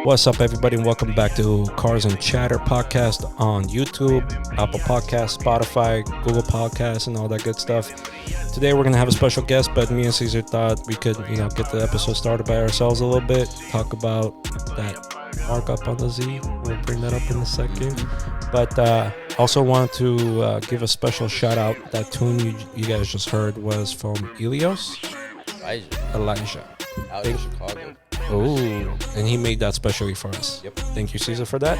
What's up, everybody, and welcome back to Cars and Chatter podcast on YouTube, Apple Podcasts, Spotify, Google Podcasts, and all that good stuff. Today, we're gonna have a special guest, but me and Caesar thought we could, get the episode started by ourselves a little bit, talk about that markup on the Z. We'll bring that up in a second. But also want to give a special shout out. That tune you guys just heard was from Ilios. Elijah. Out in Chicago. Oh, and he made that specially for us. Yep. Thank you, Caesar, for that.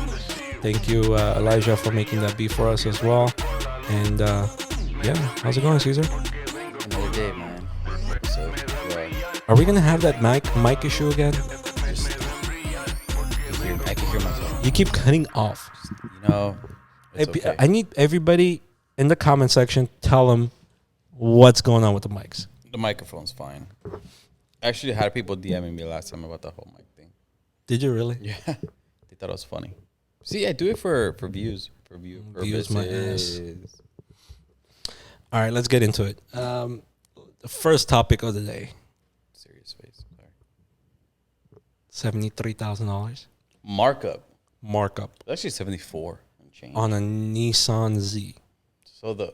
Thank you, Elijah, for making that beat for us as well. And how's it going, Caesar? Another day, man. So, Are we gonna have that mic issue again? I can hear myself. You keep cutting off. It's okay. I need everybody in the comment section tell them what's going on with the mics. The microphone's fine. I actually had people DMing me last time about the whole mic thing. Did you really? Yeah. They thought it was funny. See, I do it for views. For view Views my ass. purposes. All right, let's get into it. The first topic of the day. Serious face. Sorry. $73,000 Markup. markup It's actually 74 and change. on a Nissan Z. So the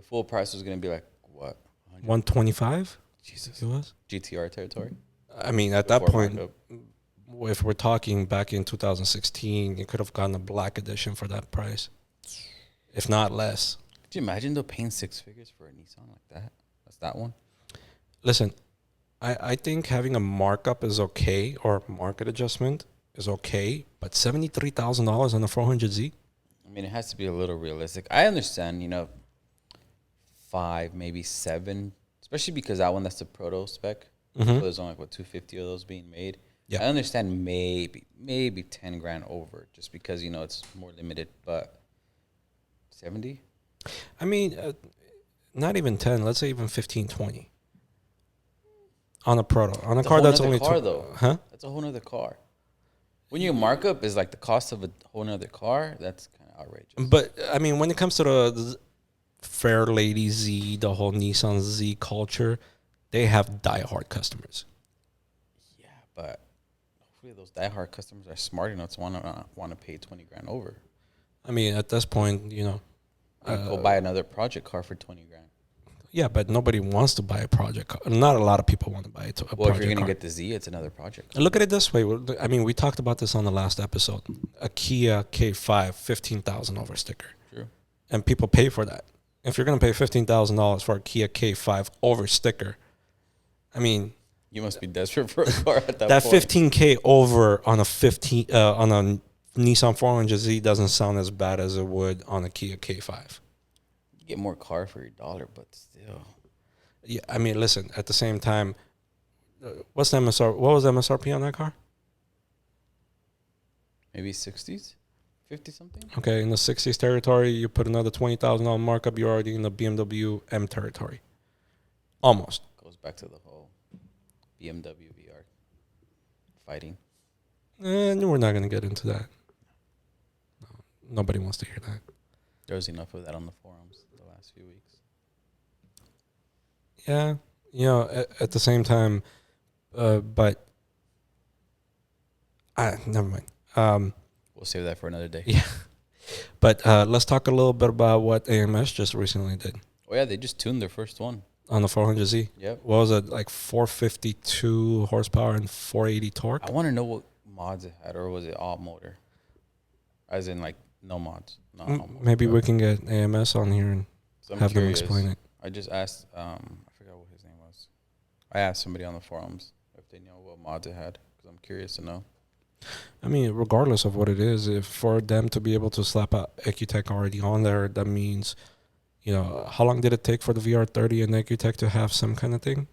full price was going to be like, what? 125. Jesus. It was. GTR territory? I mean, at that Before point, markup. if we're talking back in 2016, you could have gotten a black edition for that price, if not less. Could you imagine though paying six figures for a Nissan like that? That's that one. Listen, I think having a markup is okay, or market adjustment is okay, but $73,000 on a 400Z? I mean, it has to be a little realistic. I understand, 5, maybe 7, especially because that one, that's the proto spec. Mhm. So there's only 250 of those being made. Yeah. I understand maybe 10 grand over just because, it's more limited, but 70? I mean, not even 10, let's say even 15, 20. On a proto. On a That's a car whole that's nother only car, two. though. Huh? That's a whole nother car. When your markup is like the cost of a whole nother car, that's kind of outrageous. But, I mean, when it comes to the Fair Lady Z, the whole Nissan Z culture, they have diehard customers. Yeah, but hopefully those diehard customers are smart enough to want to pay 20 grand over. I mean, at this point, Go buy another project car for 20 grand. yeah, but nobody wants to buy a project car. Not a lot of people want to buy a project Well, if you're going to car. get the Z, it's another project. Look at it this way. I mean, we talked about this on the last episode. A Kia K5, $15,000 over sticker. True. And people pay for that. If you're going to pay $15,000 for a Kia K5 over sticker, I mean, You must be desperate for a car at that that point. $15K over on a Nissan 400Z doesn't sound as bad as it would on a Kia K5. You get more car for your dollar, but still. Yeah, I mean, listen. At the same time, what's the MSR? What was the MSRP on that car? Maybe 60s? 50 something? Okay, in the 60s territory, you put another $20,000 markup. You're already in the BMW M territory, almost. Goes back to the whole BMW VR fighting. And we're not gonna get into that. No, nobody wants to hear that. There was enough of that on the forums the last few weeks. Yeah, at the same time, but never mind. We'll save that for another day. Yeah, but let's talk a little bit about what AMS just recently did Oh, yeah, they just tuned their first one. on the 400Z. Yep. What was it, like 452 horsepower and 480 torque? I want to know what mods it had, or was it all motor? As in, no mods. Not all mods, Maybe but- we can get AMS on here and So I'm have curious. them explain it. I just asked, I forgot what his name was. I asked somebody on the forums if they know what mods it had, because I'm curious to know. I mean, regardless of what it is, if for them to be able to slap a EcuTech already on there, that means, how long did it take for the VR30 and EcuTech to have some kind of thing,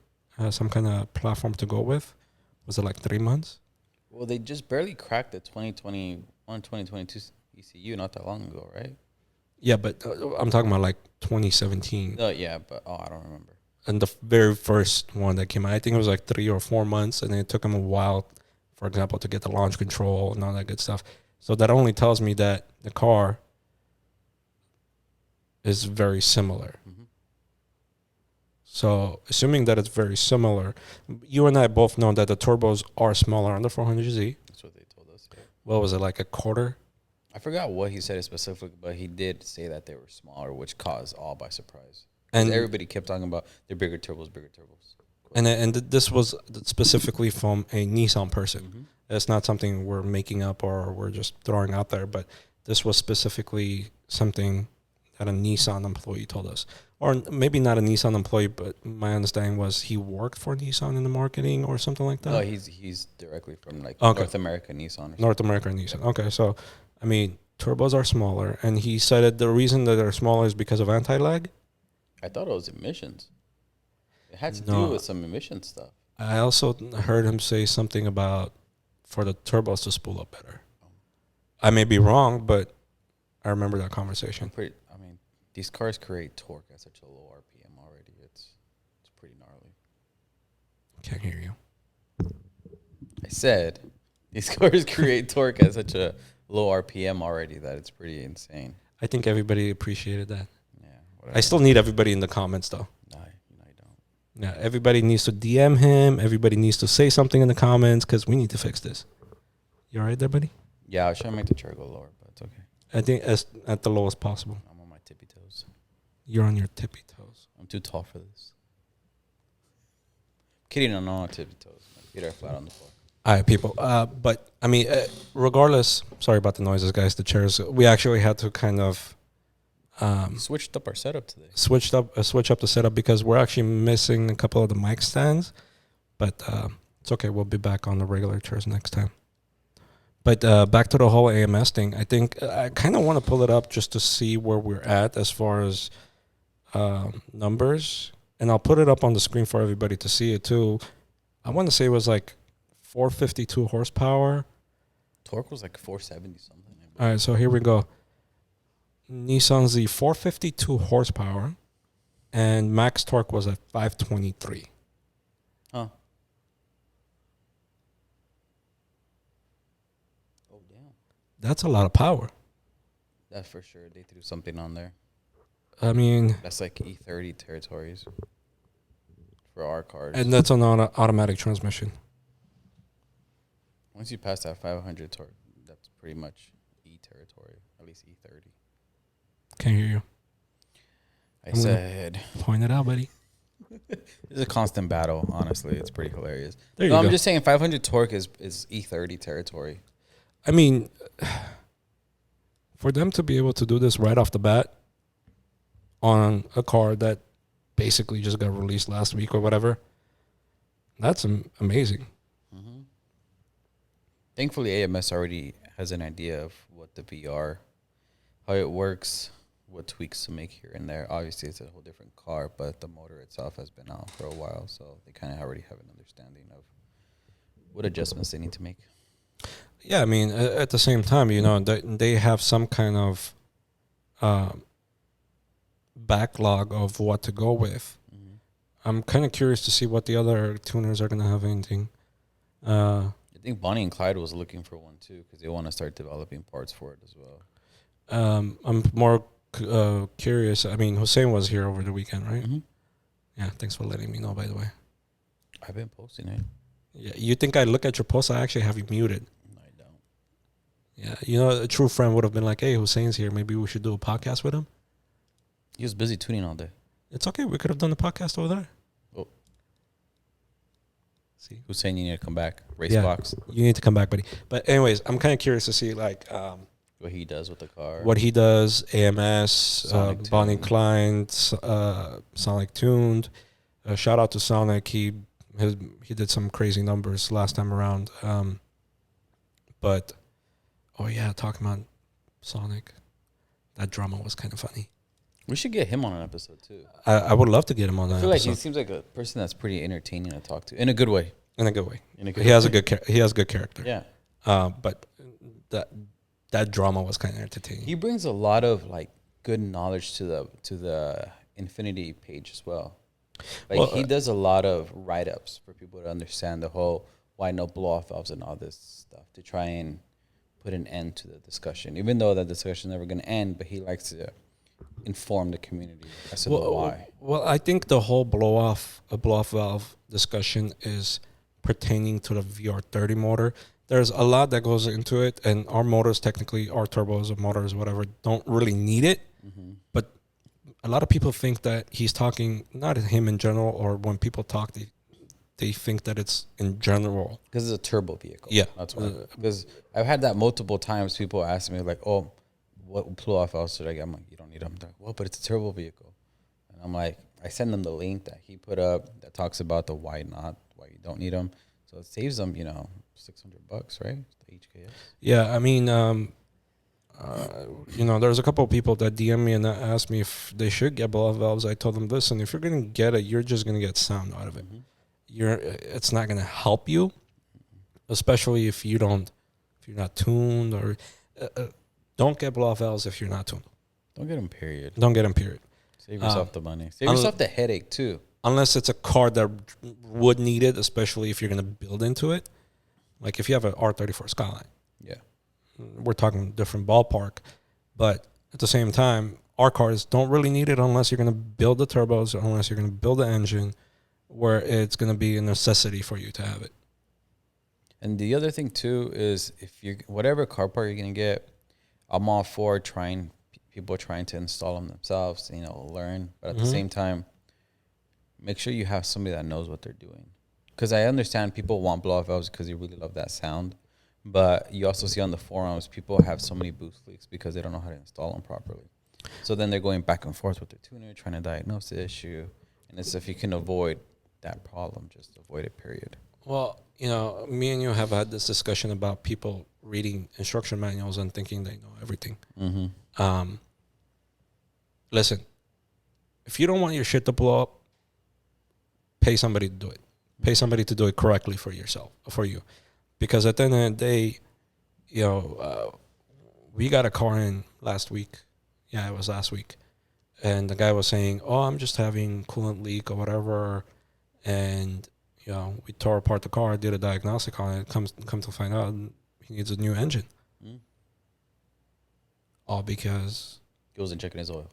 some kind of platform to go with? Was it like 3 months? Well, they just barely cracked the 2021, 2022 ECU not that long ago, right? Yeah, but I'm talking about like 2017. Oh, yeah, but I don't remember. And the very first one that came out, I think it was like 3 or 4 months, and it took them a while, for example, to get the launch control and all that good stuff. So that only tells me that the car is very similar. Mm-hmm. So assuming that it's very similar, you and I both know that the turbos are smaller on the 400Z. That's what they told what was it, like a quarter? I forgot what he said specifically, but he did say that they were smaller, which caused all by surprise. And And everybody kept talking about they're bigger turbos, bigger turbos. this was specifically from a Nissan person. Mm-hmm. It's not something we're making up or we're just throwing out there, but this was specifically something that a Nissan employee told us. Or maybe not a Nissan employee, but my understanding was he worked for Nissan in the marketing or something like that. No, he's directly from like Okay. North America Nissan. North America Nissan. Okay, so I mean turbos are smaller, and he said that the reason that they're smaller is because of anti-lag. I thought it was emissions. It had to No. do with some emission stuff. I also heard him say something about for the turbos to spool up better. I may be wrong, but I remember that conversation. I mean, these cars create torque at such a low RPM already. It's pretty gnarly. Can't hear you. I said these cars create torque at such a low RPM already that it's pretty insane. I think everybody appreciated that. Yeah. Whatever. I still need everybody in the comments, though. No, you don't. Yeah, everybody needs to DM him. Everybody needs to say something in the comments because we need to fix this. You all right there, buddy? Yeah, I was trying to make the chair go lower, but it's okay. I think as at the lowest possible. I'm on my tippy toes. You're on your tippy toes. I'm too tall for this. Kidding, I'm not on tippy toes. My feet are flat on the floor. All right, people. But I mean, regardless. Sorry about the noises, guys. The chairs. We actually had to kind of Switched up our setup today. switch up the setup because we're actually missing a couple of the mic stands. But it's okay. We'll be back on the regular chairs next time. But back to the whole AMS thing. I think I kind of want to pull it up just to see where we're at as far as numbers, and I'll put it up on the screen for everybody to see it too. I want to say it was like 452 horsepower. Torque was like 470 something. All right, so here we go. Nissan's the 452 horsepower, and max torque was at 523. Huh. Oh, damn. That's a lot of power. That's for sure. They threw something on there. I mean, That's like E30 territories for our cars. and that's an automatic transmission. Once you pass that 500 torque, that's pretty much E territory, at least E30. Can't hear you. I said, Point it out, buddy. it's a constant battle, honestly. It's pretty hilarious. There you No, go. I'm just saying 500 torque is E30 territory. I mean, for them to be able to do this right off the bat on a car that basically just got released last week or whatever, that's amazing. Mm-hmm. Thankfully, AMS already has an idea of what the VR, how it works, what tweaks to make here and there. Obviously, it's a whole different car, but the motor itself has been out for a while, so they kind of already have an understanding of what adjustments they need to make. Yeah, I mean, at the same time, you know, they have some kind of backlog of what to go with. Mm-hmm. I'm kind of curious to see what the other tuners are going to have anything. I think Bonnie and Clyde was looking for one too because they want to start developing parts for it as well. I'm more curious. I mean, Hussein was here over the weekend, right? Mm-hmm. Yeah, thanks for letting me know, by the way. I've been posting it. Yeah, you think I look at your post? I actually have you muted. No, I don't. Yeah, you know, a true friend would have been like, hey, Hussein's here. Maybe we should do a podcast with him. He was busy tuning all day. It's okay. We could have done the podcast over there. Oh. See? Who's saying you need to come back? Race Yeah. box. You need to come back, buddy. But anyways, I'm kind of curious to see, like, What he does with the car. what he does, AMS, Sonic Bonnie tuned. Klein, Sonic Tuned. Shout out to Sonic. He did some crazy numbers last time around. But, oh yeah, talking about Sonic, that drama was kind of funny. We should get him on an episode too. I would love to get him on that I feel like he episode seems like a person that's pretty entertaining to talk to in a good way. in a good way. In a good He has a good he has good character. Yeah. But that drama was kind of entertaining. He brings a lot of like good knowledge to the Infinity page as well. Like Well, he does a lot of write-ups for people to understand the whole why no blow-off valves and all this stuff to try and put an end to the discussion. Even though that discussion is never going to end, but he likes to inform the community as to the why. Well, I think the whole blow-off valve discussion is pertaining to the VR30 motor there's a lot that goes into it, and our motors, technically, our turbos or motors, whatever, don't really need it. Mm-hmm. But a lot of people think that he's talking, not him in general, or when people talk, they think that it's in general. Because it's a turbo vehicle. Yeah. That's why. Because I've had that multiple times. People ask me, like, oh, what pull-off valves should I get? I'm like, you don't need them. They're like, well, but it's a turbo vehicle. And I'm like, I send them the link that he put up that talks about the why not, why you don't need them. So it saves them, $600, right? The HKS. Yeah, I mean, there's a couple of people that DM me and asked me if they should get blow-off valves. I told them, listen, if you're going to get it, you're just going to get sound out of it. It's not going to help you, especially if you're not tuned, or don't get blow-off valves if you're not tuned. Don't get them, period. Don't get them, period. Save yourself the money. Save yourself the headache, too. Unless it's a car that would need it, especially if you're going to build into it. Like if you have an R34 Skyline. Yeah. We're talking different ballpark. But at the same time, our cars don't really need it unless you're going to build the turbos, or unless you're going to build the engine, where it's going to be a necessity for you to have it. And the other thing, too, is if you're whatever car part you're going to get, I'm all for people trying to install them themselves, learn. But at the same time, make sure you have somebody that knows what they're doing. Because I understand people want blow-off valves because they really love that sound. But you also see on the forums, people have so many boost leaks because they don't know how to install them properly. So then they're going back and forth with their tuner, trying to diagnose the issue. And it's if you can avoid that problem, just avoid it, period. Well, me and you have had this discussion about people reading instruction manuals and thinking they know everything. Mm-hmm. Listen, if you don't want your shit to blow up, pay somebody to do it. Pay somebody to do it correctly for you. Because at the end of the day, we got a car in last week. Yeah, it was last week. And the guy was saying, oh, I'm just having coolant leak or whatever. And, we tore apart the car, did a diagnostic on it. Come to find out he needs a new engine. All because He wasn't checking his oil.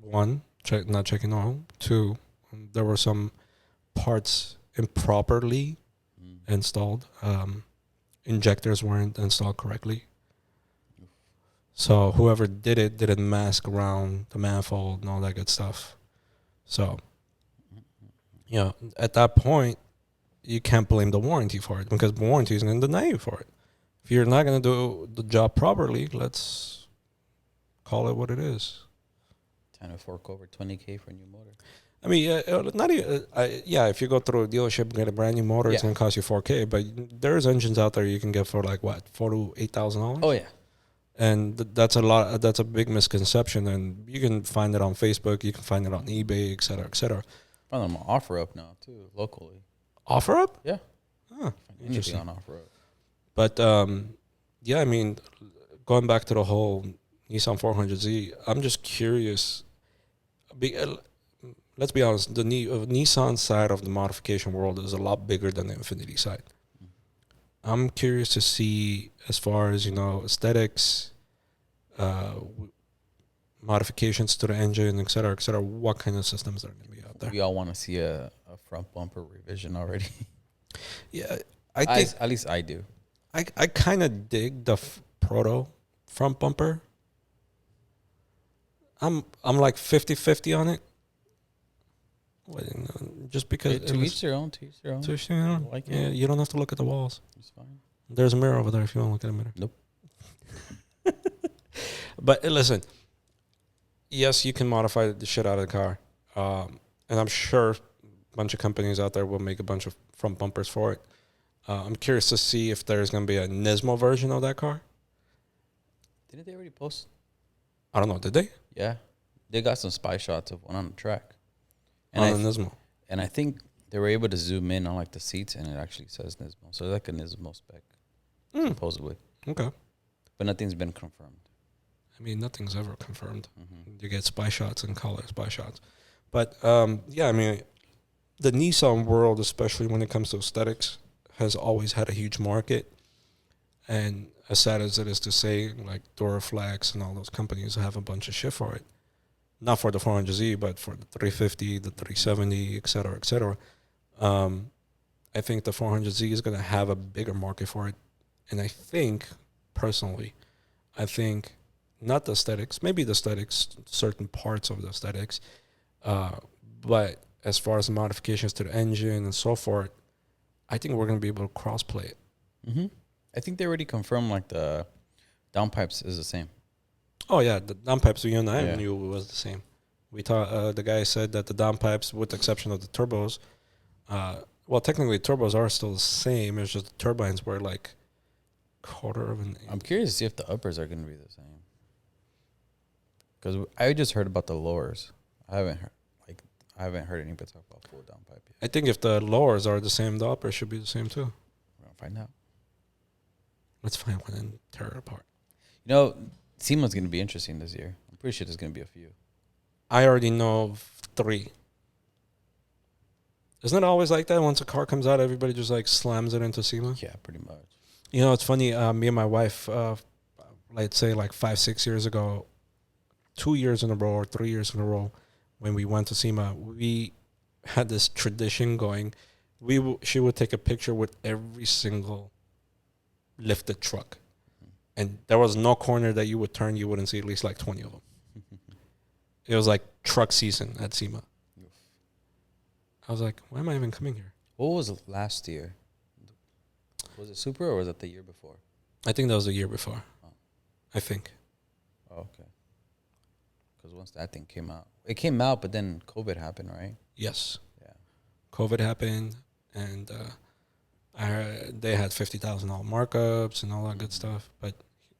One, not checking oil. Two, there were some parts improperly installed. Injectors weren't installed correctly. So whoever did it didn't mask around the manifold and all that good stuff. So, at that point, you can't blame the warranty for it, because the warranty is going to deny you for it. If you're not going to do the job properly, let's call it what it is. Time to fork over $20,000 for a new motor. I mean, not even. If you go through a dealership, get a brand new motor, it's gonna cost you $4,000. But there's engines out there you can get for like what, $4,000 to $8,000. Oh yeah, and that's a lot. That's a big misconception, and you can find it on Facebook, you can find it on eBay, et cetera, et cetera. Find them on OfferUp now too, locally. OfferUp? Yeah. Huh, Anything on OfferUp. But I mean, going back to the whole Nissan 400Z, I'm just curious. Let's be honest, the Nissan side of the modification world is a lot bigger than the Infiniti side. I'm curious to see, as far as, aesthetics, modifications to the engine, et cetera, what kind of systems are going to be out there. We all want to see a front bumper revision already. Yeah, I think... At least I do. I kind of dig the proto front bumper. I'm like 50-50 on it. Just because to each their own. Like you don't have to look at the walls. It's fine. There's a mirror over there if you want to look at a mirror. Nope. But listen, yes, you can modify the shit out of the car, and I'm sure a bunch of companies out there will make a bunch of front bumpers for it. I'm curious to see if there's going to be a Nismo version of that car. Didn't they already post? I don't know. Did they? Yeah, they got some spy shots of one on the track. And on the Nismo. And I think they were able to zoom in on like the seats, and it actually says Nismo. So it's like a Nismo spec, supposedly. Okay. But nothing's been confirmed. I mean, nothing's ever confirmed. Mm-hmm. You get spy shots and color spy shots. But, I mean, the Nissan world, especially when it comes to aesthetics, has always had a huge market. And as sad as it is to say, like Duraflex and all those companies have a bunch of shit for it. Not for the 400Z, but for the 350, the 370, et cetera, et cetera. I think the 400Z is going to have a bigger market for it And I think, personally, I think not the aesthetics, maybe the aesthetics, certain parts of the aesthetics, but as far as the modifications to the engine and so forth, I think we're going to be able to cross-play it. Mm-hmm. I think they already confirmed like the downpipes is the same. Oh, yeah, the downpipes you and I Yeah. knew was the same. We thought the guy said that the downpipes, with the exception of the turbos, well, technically turbos are still the same. It's just the turbines were like quarter of an inch. I'm curious to see if the uppers are going to be the same. Because I just heard about the lowers. I haven't heard anybody talk about full downpipe yet. I think if the lowers are the same, the uppers should be the same too. We're going to find out. Let's find one and tear it apart. You know, SEMA's going to be interesting this year. I'm pretty sure there's going to be a few. I already know of 3. Isn't it always like that? Once a car comes out, everybody just like slams it into SEMA? Yeah, pretty much. You know, it's funny. Me and my wife, let's say like 5-6 years ago, 2 years in a row or 3 years in a row, when we went to SEMA, we had this tradition going. She would take a picture with every single lifted truck, and there was no corner that you would turn you wouldn't see at least like 20 of them. It was like truck season at SEMA. I was like, why am I even coming here? What was it last year? Was it Super or was it the year before? I think that was the year before. Oh. I think. Oh, okay. Because once that thing came out, it came out, but then COVID happened, right? Yes. Yeah. COVID happened, and they had $50,000 markups and all that good stuff. But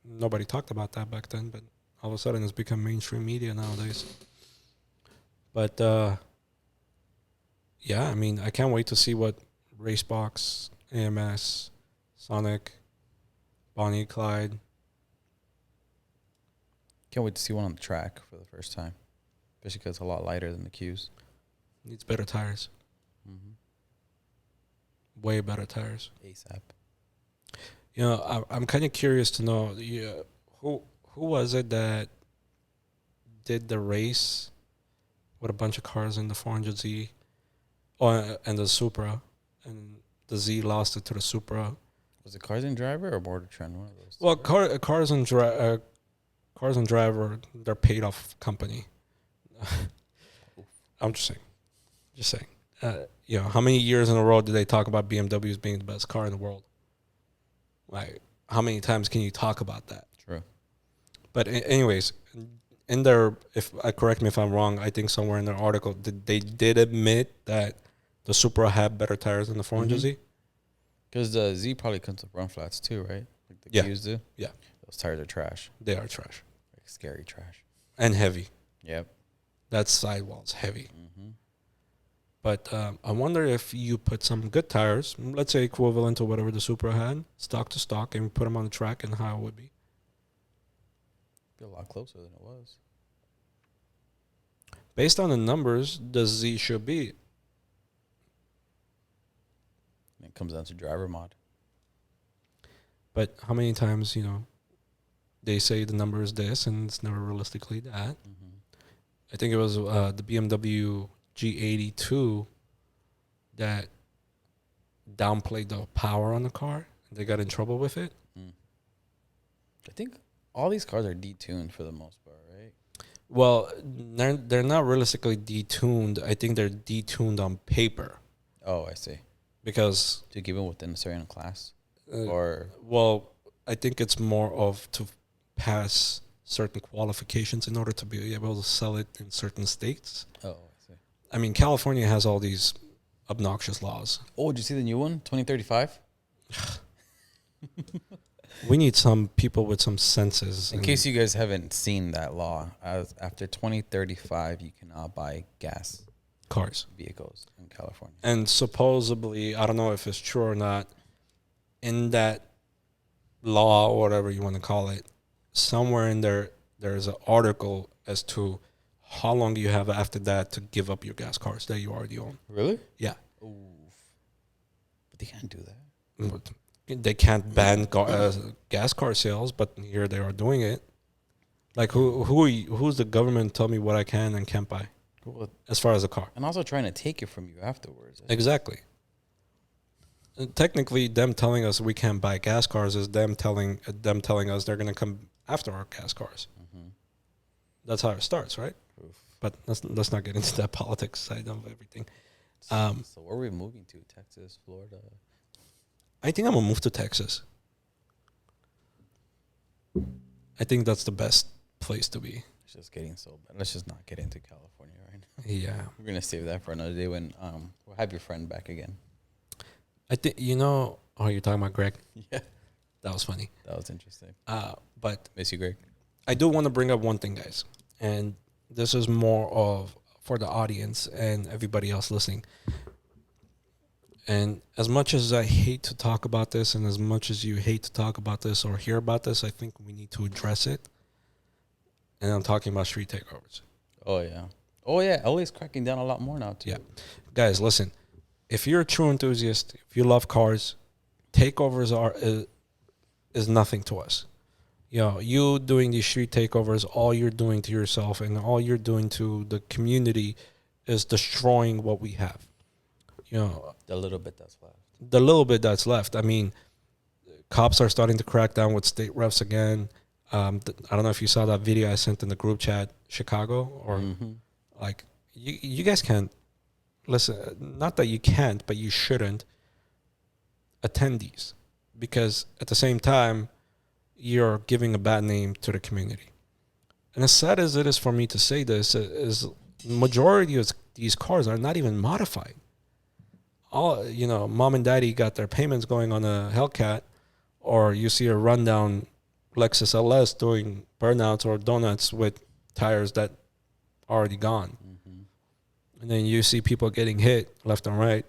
nobody talked about that back then. But all of a sudden, it's become mainstream media nowadays. But yeah, I mean, I can't wait to see what Racebox, AMS, Sonic, Bonnie and Clyde. Can't wait to see one on the track for the first time, especially because it's a lot lighter than the Qs. Needs better tires. Mm-hmm. Way better tires. ASAP. You know, I'm kind of curious to know who was it that did the race with a bunch of cars in the 400Z, and the Supra, and the Z lost it to the Supra. Was it Cars and Driver or Border Trend? One of those. Well, Cars and Driver, they're paid off company. I'm just saying. You know, how many years in a row did they talk about BMWs being the best car in the world? Like, how many times can you talk about that? True. But anyways, in their, if correct me if I'm wrong, I think somewhere in their article they did admit that the Supra had better tires than the 400Z. Because the Z probably comes with run flats too, right? Like the Yeah. Qs do. Yeah. Those tires are trash. They are trash Like scary trash. and heavy. Yep. That sidewall's heavy. Mm-hmm. But I wonder if you put some good tires, let's say equivalent to whatever the Supra had, stock to stock, and put them on the track, and how it would be. Be a lot closer than it was. Based on the numbers, the Z should be. It comes down to driver mod. But how many times, you know, they say the number is this, and it's never realistically that. Mm-hmm. I think it was the BMW G82 that downplayed the power on the car. They got in trouble with it. I think all these cars are detuned for the most part, right? Well, they're not realistically detuned. I think they're detuned on paper. Oh, I see. Because To give them within a certain class? or well, I think it's more of to pass certain qualifications in order to be able to sell it in certain states. Oh, I see. I mean, California has all these obnoxious laws. Oh, did you see the new one? 2035? We need some people with some senses. In case you guys haven't seen that law, after 2035, you cannot buy gas cars. vehicles in California. And supposedly, I don't know if it's true or not, in that law or whatever you want to call it, somewhere in there, there's an article as to how long you have after that to give up your gas cars that you already own. Really? Yeah. Oof. But they can't do that. They can't ban gas car sales, but here they are doing it. Like, who's the government tell me what I can and can't buy Well, as far as a car? and also trying to take it from you afterwards. Exactly. technically, them telling us we can't buy gas cars is them telling us they're gonna come after our gas cars. Mm-hmm. That's how it starts, right? Oof. But let's not get into that politics side of everything. So where are we moving to? Texas, Florida? I think I'm gonna move to Texas. I think that's the best place to be. It's just getting so bad. Let's just not get into California right now. Yeah, We're gonna save that for another day when we'll have your friend back again. I think Oh, you're talking about Greg. Yeah, That was funny. that was interesting. But Miss you, Greg. I do want to bring up one thing, guys, and this is more of for the audience and everybody else listening. And as much as I hate to talk about this, and as much as you hate to talk about this or hear about this, I think we need to address it. And I'm talking about street takeovers. Oh yeah. LA's cracking down a lot more now too. Yeah. Guys, listen. If you're a true enthusiast, if you love cars, takeovers is nothing to us. You doing these street takeovers, all you're doing to yourself and all you're doing to the community is destroying what we have. The little bit that's left. The little bit that's left. I mean, cops are starting to crack down with state refs again. I don't know if you saw that video I sent in the group chat, Chicago, or like you guys can't listen. Not that you can't, but you shouldn't attend these because at the same time, you're giving a bad name to the community. And as sad as it is for me to say this, is majority of these cars are not even modified. Mom and daddy got their payments going on a Hellcat, or you see a rundown Lexus LS doing burnouts or donuts with tires that are already gone. And then you see people getting hit left and right.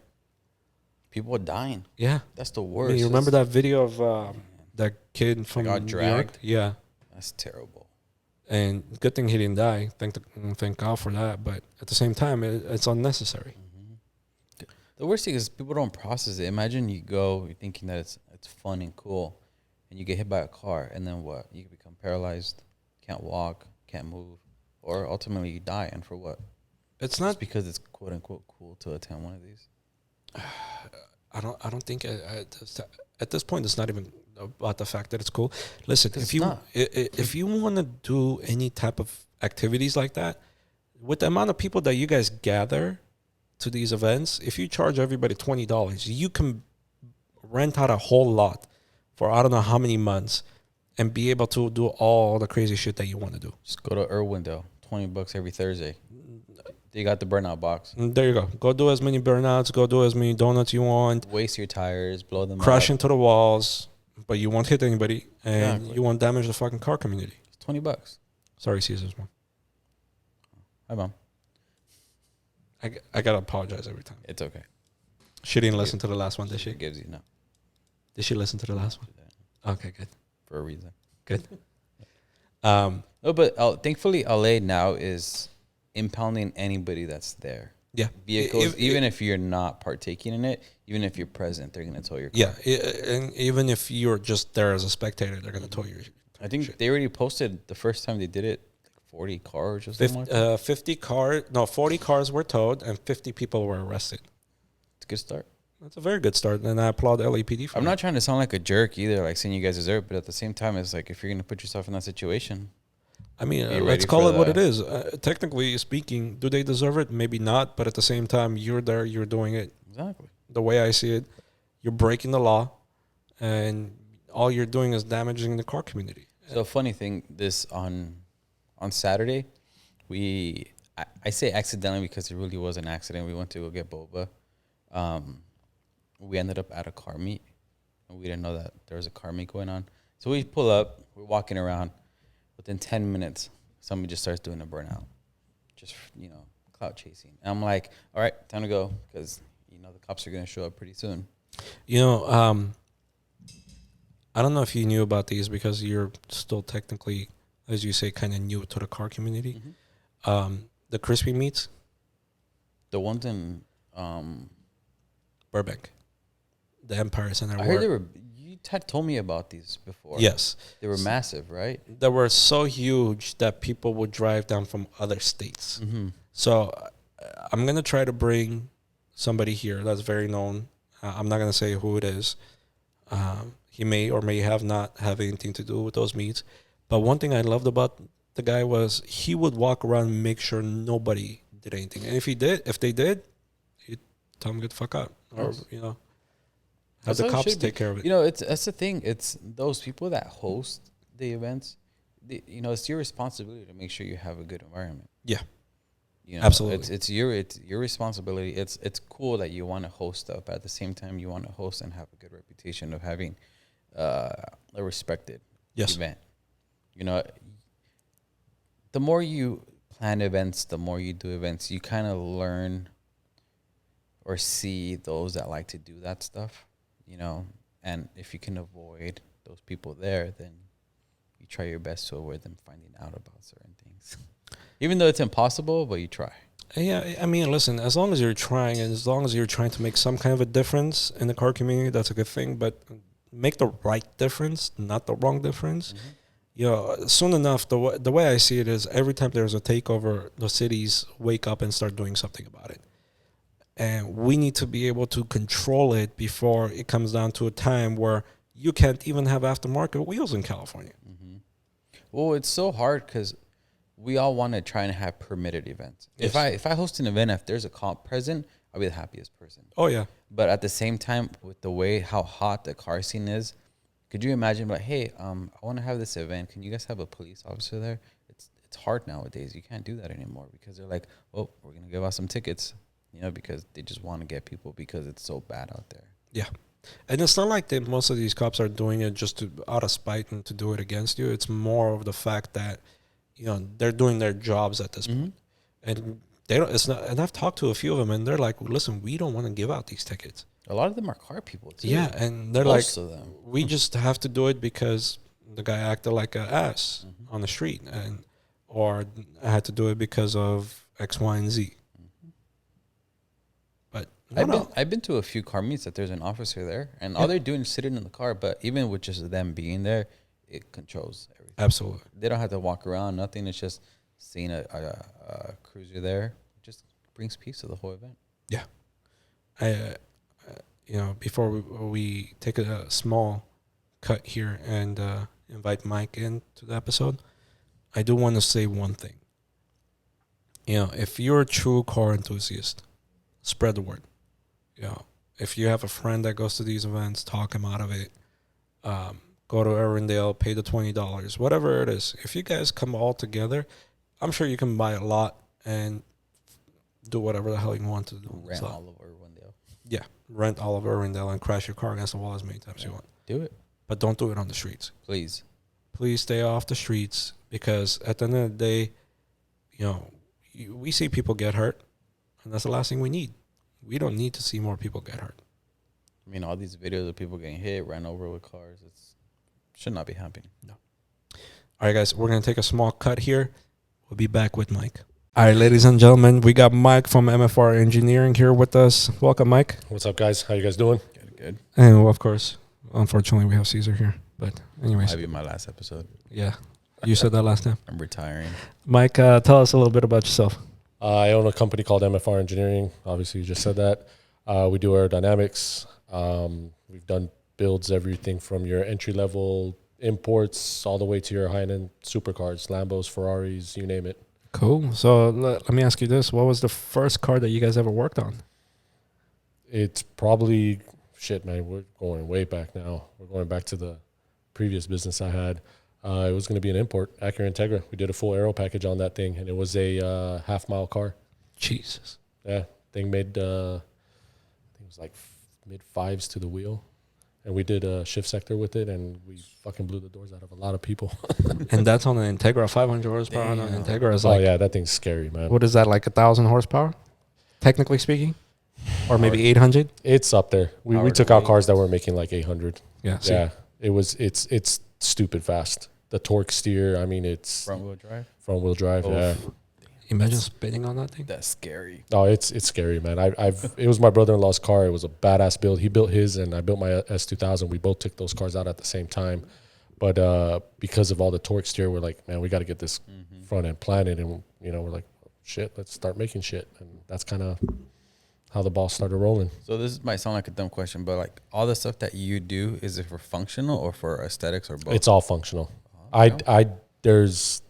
People are dying. Yeah. That's the I worst. mean, you remember that video of that kid from got New dragged? York? Yeah. That's terrible. And good thing he didn't die. Thank God for that. But at the same time, it's unnecessary. The worst thing is people don't process it. Imagine you're thinking that it's fun and cool, and you get hit by a car, and then what? You become paralyzed, can't walk, can't move, or ultimately you die. And for what? It's Just not because it's quote unquote cool to attend one of these. I don't think at this point it's not even about the fact that it's cool. Listen, if you want to do any type of activities like that, with the amount of people that you guys gather to these events, if you charge everybody $20, you can rent out a whole lot for I don't know how many months and be able to do all the crazy shit that you want to do. Just go to Irwindale, $20 every Thursday. They got the burnout box. There you go. Go do as many burnouts. Go do as many donuts you want. Waste your tires, blow them Crash up. into the walls, but you won't hit anybody, and Exactly. you won't damage the fucking car community. It's $20. Sorry, Caesar's one. Hi, Mom. I gotta apologize every time. It's okay. She didn't listen to the last one, did she? It gives you no. Did she listen to the last one? Okay, good. For a reason. Good. No, but thankfully LA now is impounding anybody that's there. Yeah. Vehicles, even if you're not partaking in it, even if you're present, they're going to tow your car. Yeah, and even if you're just there as a spectator, they're gonna tow your. I think shit. they already posted the first time they did it, like 40 cars or something like that. 40 cars were towed and 50 people were arrested. It's a good start. That's a very good start, and I applaud LAPD for I'm that. not trying to sound like a jerk either, like saying you guys deserve it, but at the same time, it's like if you're going to put yourself in that situation. I mean, Be let's ready call for it what that. it is. Technically speaking, do they deserve it? Maybe not, but at the same time, you're there, you're doing it. Exactly. The way I see it, you're breaking the law, and all you're doing is damaging the car community. So funny thing, this on Saturday, I say accidentally because it really was an accident. We went to go get boba. We ended up at a car meet, and we didn't know that there was a car meet going on. So we pull up, we're walking around. Within 10 minutes, somebody just starts doing a burnout, just clout chasing. And I'm like, all right, time to go because the cops are gonna show up pretty soon. I don't know if you knew about these because you're still technically, as you say, kind of new to the car community. The crispy meats, The ones in Burbank, the Empire Center. I heard you had told me about these before. Yes. They were massive, right? They were so huge that people would drive down from other states. So I'm going to try to bring somebody here that's very known I'm not gonna say who it is. He may or may have not have anything to do with those meets. But one thing I loved about the guy was he would walk around and make sure nobody did anything. And if they did, he'd tell them get the fuck out, or Yes. have That's the how it cops should be. take care of it. That's the thing. It's those people that host the events. It's your responsibility to make sure you have a good environment. Yeah, absolutely. It's your responsibility. It's cool that you want to host stuff, but at the same time, you want to host and have a good reputation of having a respected event. The more you plan events, the more you do events, you kind of learn or see those that like to do that stuff, and if you can avoid those people there, then you try your best to avoid them finding out about certain things. Even though it's impossible, but you try. Yeah, I mean, listen, as long as you're trying and as long as you're trying to make some kind of a difference in the car community, that's a good thing. But make the right difference, not the wrong difference. Soon enough, the way I see it is every time there's a takeover, the cities wake up and start doing something about it. And we need to be able to control it before it comes down to a time where you can't even have aftermarket wheels in California. Mm-hmm. Well, it's so hard because we all want to try and have permitted events. Yes. If I host an event, if there's a cop present, I'll be the happiest person. Oh, yeah. But at the same time, with the way how hot the car scene is, could you imagine, like, hey, I want to have this event. Can you guys have a police officer there? It's hard nowadays. You can't do that anymore because they're like, oh, we're going to give out some tickets, because they just want to get people because it's so bad out there. Yeah. And it's not like that most of these cops are doing it just out of spite and to do it against you. It's more of the fact that, they're doing their jobs at this point. And they don't, it's not, and I've talked to a few of them and they're like, listen, we don't want to give out these tickets. A lot of them are car people too. Yeah. And they're Most of them. we just have to do it because the guy acted like an ass on the street, or I had to do it because of X, Y, and Z. But I've been to a few car meets that there's an officer there, and all they're doing is sitting in the car. But even with just them being there, it controls everything. Absolutely. They don't have to walk around. Nothing. It's just seeing a cruiser there. Just brings peace to the whole event. Yeah. Before we take a small cut here and invite Mike into the episode, I do want to say one thing. If you're a true car enthusiast, spread the word. If you have a friend that goes to these events, talk him out of it. Go to Arendelle, pay the $20, whatever it is. If you guys come all together, I'm sure you can buy a lot and do whatever the hell you want to do. Rent all over Arendelle. Yeah, rent all of Arendelle and crash your car against the wall as many times you want. Do it. But don't do it on the streets. Please. Please stay off the streets because at the end of the day, we see people get hurt, and that's the last thing we need. We don't need to see more people get hurt. I mean, all these videos of people getting hit, ran over with cars, should not be happening. No. All right, guys, we're going to take a small cut here. We'll be back with Mike. All right, ladies and gentlemen, we got Mike from MFR Engineering here with us. Welcome, Mike. What's up, guys? How you guys doing? Good. And, of course, unfortunately, we have Caesar here. But anyways. Might be my last episode. Yeah. You said that last time. I'm retiring. Mike, tell us a little bit about yourself. I own a company called MFR Engineering. Obviously, you just said that. We do aerodynamics. We've done builds, everything from your entry-level imports all the way to your high-end supercars, Lambos, Ferraris, you name it. Cool. So let me ask you this. What was the first car that you guys ever worked on? It's probably, shit, man, we're going way back now. We're going back to the previous business I had. It was going to be an import, Acura Integra. We did a full Aero package on that thing, and it was a half-mile car. Jesus. Yeah, thing made, I think it was like mid-fives to the wheel. And we did a shift sector with it, and we fucking blew the doors out of a lot of people. And that's on an Integra, 500 horsepower on an Integra. Is like, yeah, that thing's scary, man. What is that, like 1,000 horsepower, technically speaking? Or maybe 800? It's up there. We took out cars that were making like 800. Yeah. Yeah, it's stupid fast. The torque steer, I mean, it's... Front-wheel drive? Front-wheel drive, yeah. Imagine spinning on that thing. That's scary. Oh, it's scary, man. It was my brother-in-law's car. It was a badass build. He built his, and I built my S2000. We both took those cars out at the same time. But because of all the torque steer, we're like, man, we got to get this front end planted. And, we're like, shit, let's start making shit. And that's kind of how the ball started rolling. So this might sound like a dumb question, but like all the stuff that you do, is it for functional or for aesthetics or both? It's all functional. There's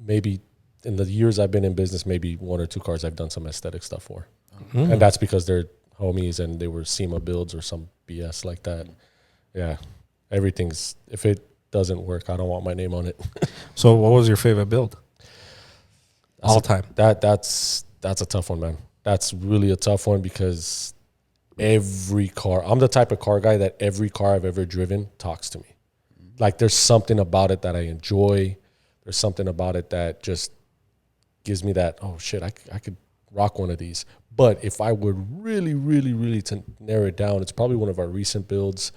maybe in the years I've been in business, maybe 1 or 2 cars I've done some aesthetic stuff for. And that's because they're homies and they were SEMA builds or some BS like that. Yeah. Everything's, if it doesn't work, I don't want my name on it. So what was your favorite build? All time. That's a tough one, man. That's really a tough one because every car, I'm the type of car guy that every car I've ever driven talks to me. Like there's something about it that I enjoy. There's something about it that just gives me that, oh shit, I could rock one of these. But if I would really to narrow it down, it's probably one of our recent builds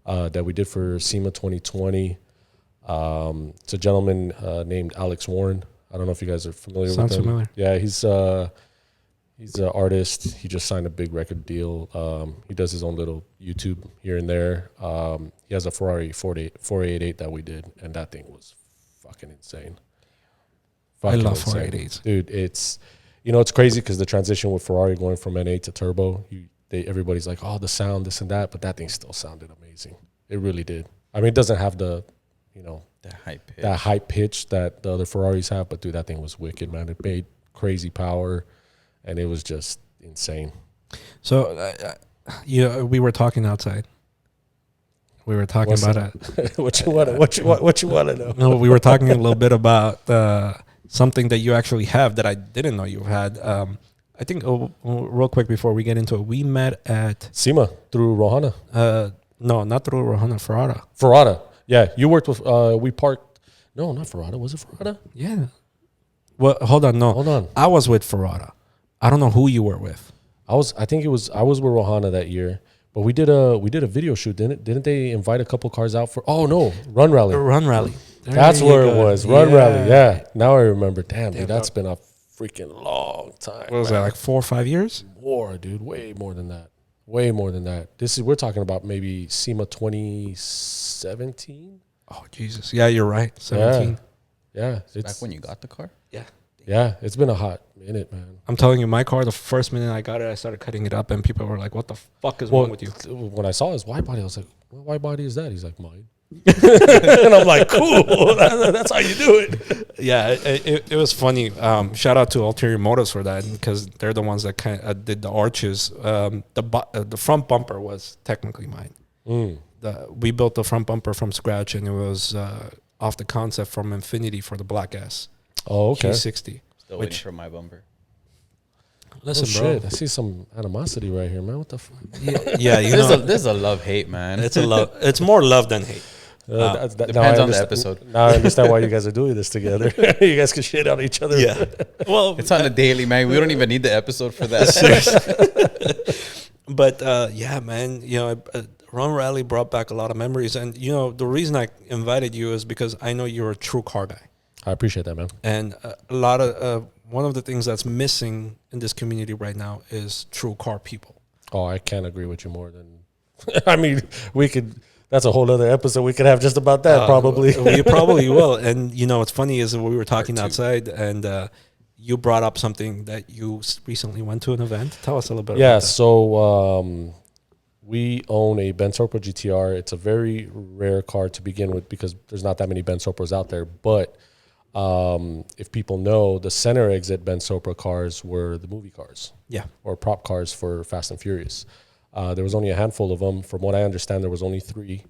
that we did for SEMA 2020. It's a gentleman named Alex Warren. I don't know if you guys are familiar with him. Sounds familiar. Yeah, he's an artist. He just signed a big record deal. He does his own little YouTube here and there. He has a Ferrari 488 that we did, and that thing was fucking insane. I love 488s. Dude, it's, it's crazy because the transition with Ferrari going from N8 to turbo, everybody's like, oh, the sound, this and that, but that thing still sounded amazing. It really did. I mean, it doesn't have the, that high pitch that the other Ferraris have, but dude, that thing was wicked, man. It made crazy power, and it was just insane. So, we were talking outside. We were talking about it. What you want to know? No, we were talking a little bit about something that you actually have that I didn't know you had. I think, real quick before we get into it, we met at SEMA through Rohana. No, not through Rohana, Ferrara. Ferrara. Yeah, you worked with, we parked, no, not Ferrara. Was it Ferrara? Yeah. Well, hold on. I was with Ferrara. I don't know who you were with. I was with Rohana that year, but we did a video shoot, didn't they invite a couple cars out for, oh no, Run Rally. Run Rally. That's where it was. Run Rally. Yeah. Now I remember. Damn, dude, that's been a freaking long time. What was that, like 4 or 5 years? More, dude. Way more than that. We're talking about maybe SEMA 2017. Oh, Jesus. Yeah, you're right. 17. Yeah. It's back when you got the car? Yeah. Yeah, it's been a hot minute, man. I'm telling you, my car, the first minute I got it, I started cutting it up, and people were like, what the fuck is wrong with you? When I saw his wide body, I was like, what wide body is that? He's like, mine. And I'm like, cool. That's how you do it. Yeah, it was funny. Shout out to Ulterior Motives for that, because they're the ones that kind of did the arches. The front bumper was technically mine. We built the front bumper from scratch, and it was off the concept from Infinity for the Black S. Oh, okay. Q60. Still waiting for my bumper. Listen, bro. bro. I see some animosity right here, man. What the fuck? Yeah, This is a love-hate, man. It's a love. It's more love than hate. Depends on the episode. Now I understand why you guys are doing this together. You guys can shit on each other. Yeah. Well, it's on a daily, man. We don't even need the episode for that. But yeah, man. Run Rally brought back a lot of memories, and the reason I invited you is because I know you're a true car guy. I appreciate that, man. And a lot of one of the things that's missing in this community right now is true car people. Oh, I can't agree with you more than. I mean, we could. That's a whole other episode we could have just about that, probably. We probably will. And what's funny is we were talking outside, and you brought up something that you recently went to an event. Tell us a little bit. Yeah. About that. So we own a Ben Sopra GTR. It's a very rare car to begin with because there's not that many Ben Sopras out there, but. If people know, the center exit Ben Sopra cars were the movie cars, or prop cars for Fast and Furious. There was only a handful of them. From what I understand, there was only 3,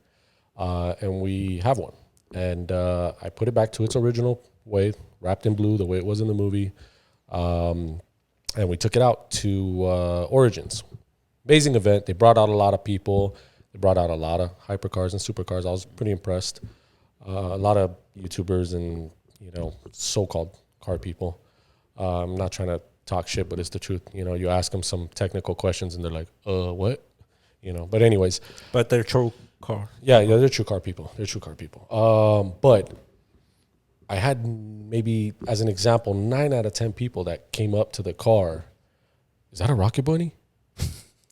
and we have one. And I put it back to its original way, wrapped in blue, the way it was in the movie, and we took it out to Origins. Amazing event. They brought out a lot of people. They brought out a lot of hypercars and supercars. I was pretty impressed. A lot of YouTubers and so-called car people. I'm not trying to talk shit, but it's the truth. You ask them some technical questions and they're like, what? But anyways. But they're true car. Yeah, they're true car people. But I had maybe, as an example, 9 out of 10 people that came up to the car. Is that a Rocket Bunny?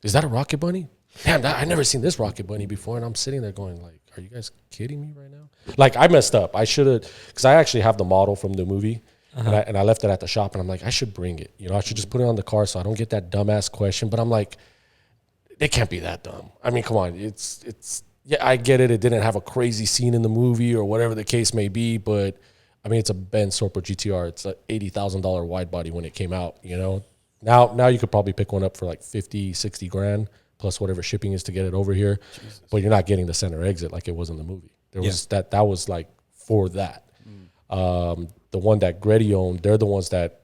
Is that a Rocket Bunny? Damn, I never seen this Rocket Bunny before. And I'm sitting there going like, are you guys kidding me right now? Like, I messed up. I should have, because I actually have the model from the movie, and I left it at the shop, and I'm like, I should bring it. I should just put it on the car so I don't get that dumbass question. But I'm like, it can't be that dumb. I mean, come on, it's yeah, I get it. It didn't have a crazy scene in the movie or whatever the case may be, but I mean, it's a Ben Sorpo GTR. It's an $80,000 wide body when it came out. Now you could probably pick one up for like 50, 60 grand plus whatever shipping is to get it over here. Jesus. But you're not getting the center exit like it was in the movie. There was that was like for that. The one that Gretty owned, they're the ones that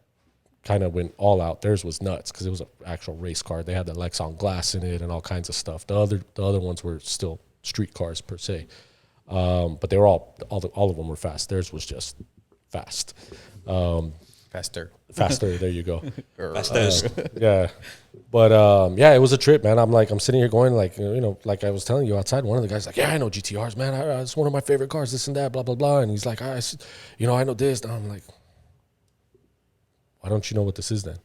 kind of went all out. Theirs was nuts because it was an actual race car. They had the Lexan glass in it and all kinds of stuff. The other ones were still street cars per se, but they were all of them were fast. Theirs was just fast. Faster. There you go. Fastest. Yeah, but it was a trip, man. I'm sitting here going like, like I was telling you outside. One of the guys like, yeah, I know GTRs, man. It's one of my favorite cars. This and that, blah blah blah. And he's like, I know this. And I'm like, why don't you know what this is then?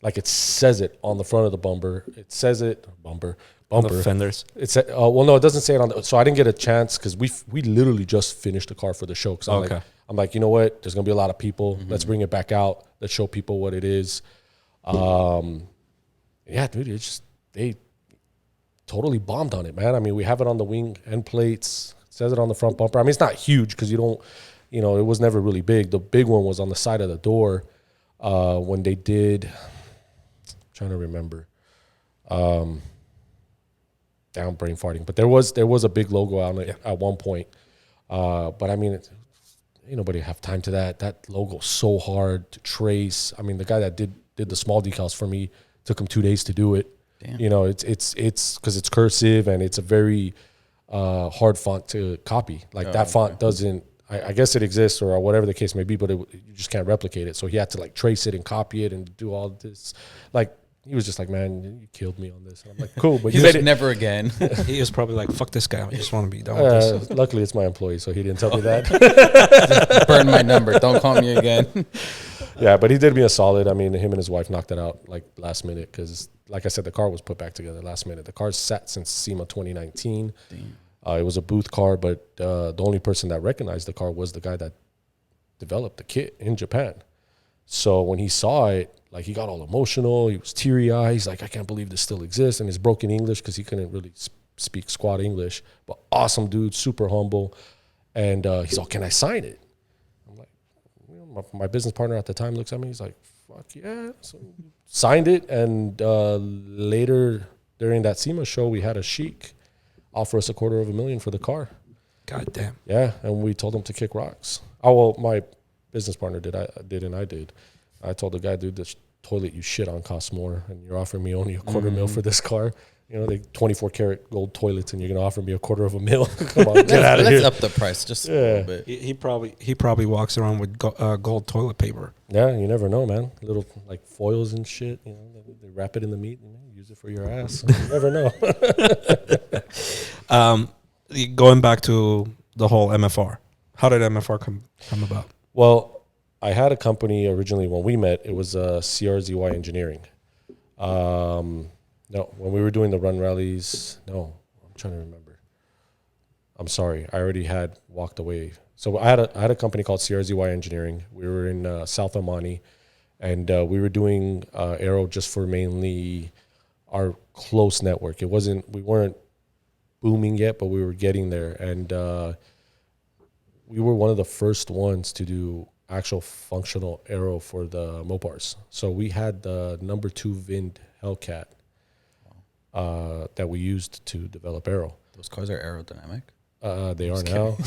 Like it says it on the front of the bumper. It says it bumper. On the fenders. It said, well, no, it doesn't say it on the. So I didn't get a chance because we literally just finished the car for the show. Cause I'm like, you know what? There's gonna be a lot of people. Mm-hmm. Let's bring it back out. Let's show people what it is. Yeah, dude, it's just they totally bombed on it, man. I mean, we have it on the wing end plates. It says it on the front bumper. I mean, it's not huge because you don't, it was never really big. The big one was on the side of the door when they did. I'm trying to remember. Down brain farting, but there was a big logo on it at one point. But I mean, ain't nobody have time to that. That logo's so hard to trace. I mean, the guy that did the small decals for me took him 2 days to do it. Damn. It's because it's cursive and it's a very hard font to copy. Like that font doesn't. I guess it exists or whatever the case may be, but you just can't replicate it. So he had to like trace it and copy it and do all this. Like he was just like, man, you killed me on this. And I'm like, cool, but you made it never again. He was probably like, fuck this guy. I just want to be done with this. Luckily, it's my employee, so he didn't tell me that. Burn my number. Don't call me again. Yeah, but he did me a solid. I mean, him and his wife knocked it out like last minute because, like I said, the car was put back together last minute. The car's sat since SEMA 2019. It was a booth car, but the only person that recognized the car was the guy that developed the kit in Japan. So when he saw it, like he got all emotional. He was teary-eyed. He's like, I can't believe this still exists. And it's broken English because he couldn't really speak squat English. But awesome dude, super humble. And he's like, can I sign it? I'm like, my business partner at the time looks at me. He's like, fuck yeah. So signed it. And later during that SEMA show, we had a sheik offer us $250,000 for the car. God damn. Yeah, and we told him to kick rocks. Oh, well, my business partner did, and I did. I told the guy, dude, this toilet you shit on costs more, and you're offering me only $250,000 for this car. They 24 karat gold toilets, and you're gonna offer me $250,000. Come on, get out of here. Let's up the price just a little bit. He probably walks around with gold toilet paper. Yeah, you never know, man. Little like foils and shit. They wrap it in the meat and use it for your ass. You never know. Going back to the whole MFR, how did MFR come about? Well, I had a company originally when we met. It was CRZY Engineering. No, when we were doing the run rallies, no, I'm trying to remember. I'm sorry, I already had walked away. So I had a company called CRZY Engineering. We were in South Omani, and we were doing Aero just for mainly our close network. We weren't booming yet, but we were getting there, and we were one of the first ones to do actual functional Aero for the Mopars. So we had the number 2 VIN Hellcat that we used to develop Aero. Those cars are aerodynamic? They are now.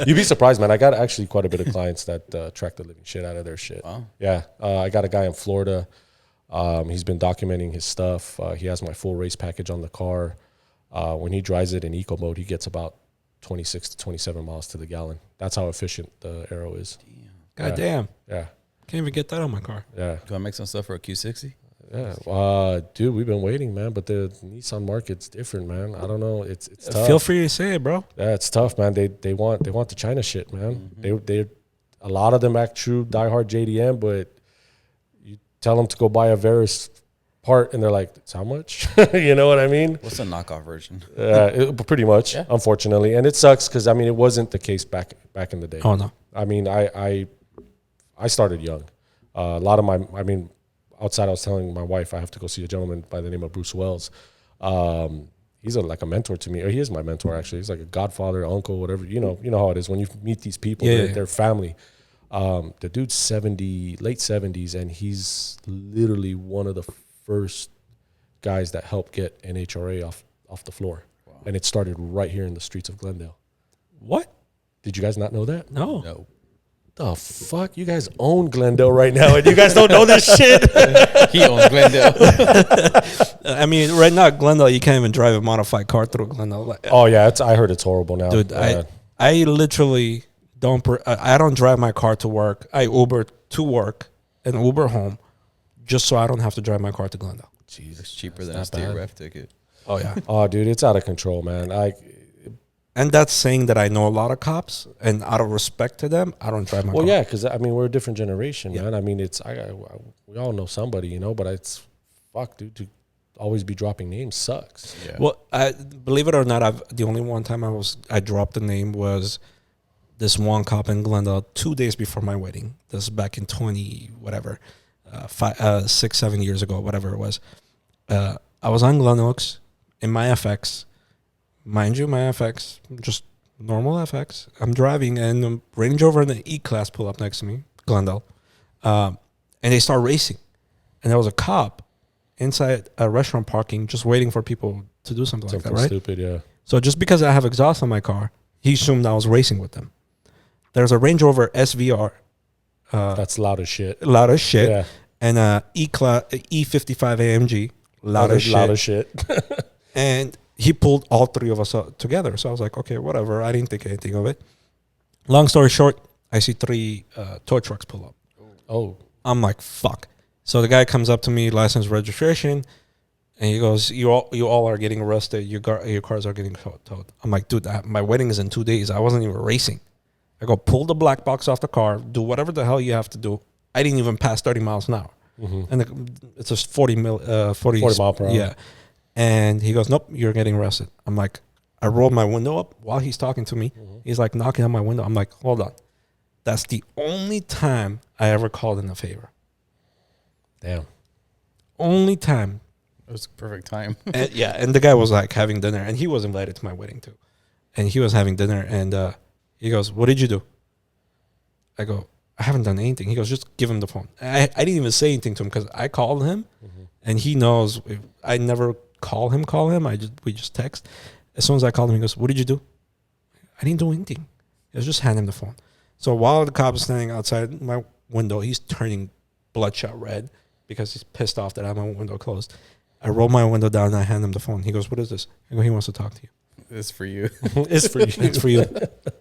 You'd be surprised, man. I got actually quite a bit of clients that track the living shit out of their shit. Wow. Yeah. I got a guy in Florida. He's been documenting his stuff. He has my full race package on the car. When he drives it in eco mode, he gets about 26 to 27 miles to the gallon. That's how efficient the Aero is. God damn. Yeah. Can't even get that on my car. Yeah. Do I make some stuff for a Q60? Yeah. Dude, we've been waiting, man, but the Nissan market's different, man. I don't know. It's tough. Feel free to say it, bro. Yeah, it's tough, man. They want the China shit, man. Mm-hmm. They a lot of them act true diehard JDM, but you tell them to go buy a Veris part and they're like, it's how much? You know what I mean? What's the knockoff version? Pretty much, unfortunately. And it sucks because, I mean, it wasn't the case back in the day. Oh, no. I mean, I I started young. A lot of outside I was telling my wife I have to go see a gentleman by the name of Bruce Wells. He's like a mentor to me, or he is my mentor actually. He's like a godfather, uncle, whatever. You know how it is when you meet these people. They're family. The dude's late 70s, and he's literally one of the first guys that helped get NHRA off the floor. Wow. And it started right here in the streets of Glendale. What? Did you guys not know that? No. The fuck? You guys own Glendale right now, and you guys don't know this shit? He owns Glendale. I mean, right now, Glendale, you can't even drive a modified car through Glendale. Oh, yeah. I heard it's horrible now. Dude, I literally I don't drive my car to work. I Uber to work and Uber home just so I don't have to drive my car to Glendale. Jesus, it's cheaper than a state ref ticket. Oh, yeah. Oh, dude, it's out of control, man. And that's saying that I know a lot of cops, and out of respect to them, I don't drive my car. Well, yeah, because, I mean, we're a different generation, man. I mean, we all know somebody, but it's, fuck, dude, to always be dropping names sucks. Yeah. Well, believe it or not, the only one time I dropped the name was this one cop in Glendale 2 days before my wedding. This is back in 6, 7 years ago, whatever it was. I was on Glenoaks in my FX. Mind you, my FX, just normal FX. I'm driving, and a Range Rover and an E-Class pull up next to me, Glendale. And they start racing. And there was a cop inside a restaurant parking just waiting for people to do something like that, right? Stupid, yeah. So just because I have exhaust on my car, he assumed I was racing with them. There's a Range Rover SVR. That's loud as shit. Loud as shit. Yeah. And a E55 AMG. Loud as shit. And he pulled all three of us together. So I was like, okay, whatever. I didn't think anything of it. Long story short, I see 3 tow trucks pull up. Oh. I'm like, fuck. So the guy comes up to me, license, registration, and he goes, you all are getting arrested. Your cars are getting towed. I'm like, dude, my wedding is in 2 days. I wasn't even racing. I go, pull the black box off the car, do whatever the hell you have to do. I didn't even pass 30 miles an hour. Mm-hmm. And it's just 40 mile per hour. Yeah. And he goes, nope, you're getting arrested. I'm like, I rolled my window up while he's talking to me. Mm-hmm. He's like knocking on my window. I'm like, hold on. That's the only time I ever called in a favor. Damn. Only time. It was a perfect time. And the guy was like having dinner, and he was invited to my wedding too. And he was having dinner, and he goes, what did you do? I go, I haven't done anything. He goes, just give him the phone. I didn't even say anything to him because I called him, and he knows I never call him. We just text. As soon as I called him, he goes, what did you do? I didn't do anything. He goes, just hand him the phone. So while the cop is standing outside my window, he's turning bloodshot red because he's pissed off that I have my window closed. I roll my window down and I hand him the phone. He goes, what is this? I go, he wants to talk to you. It's for you. It's for you. It's for you.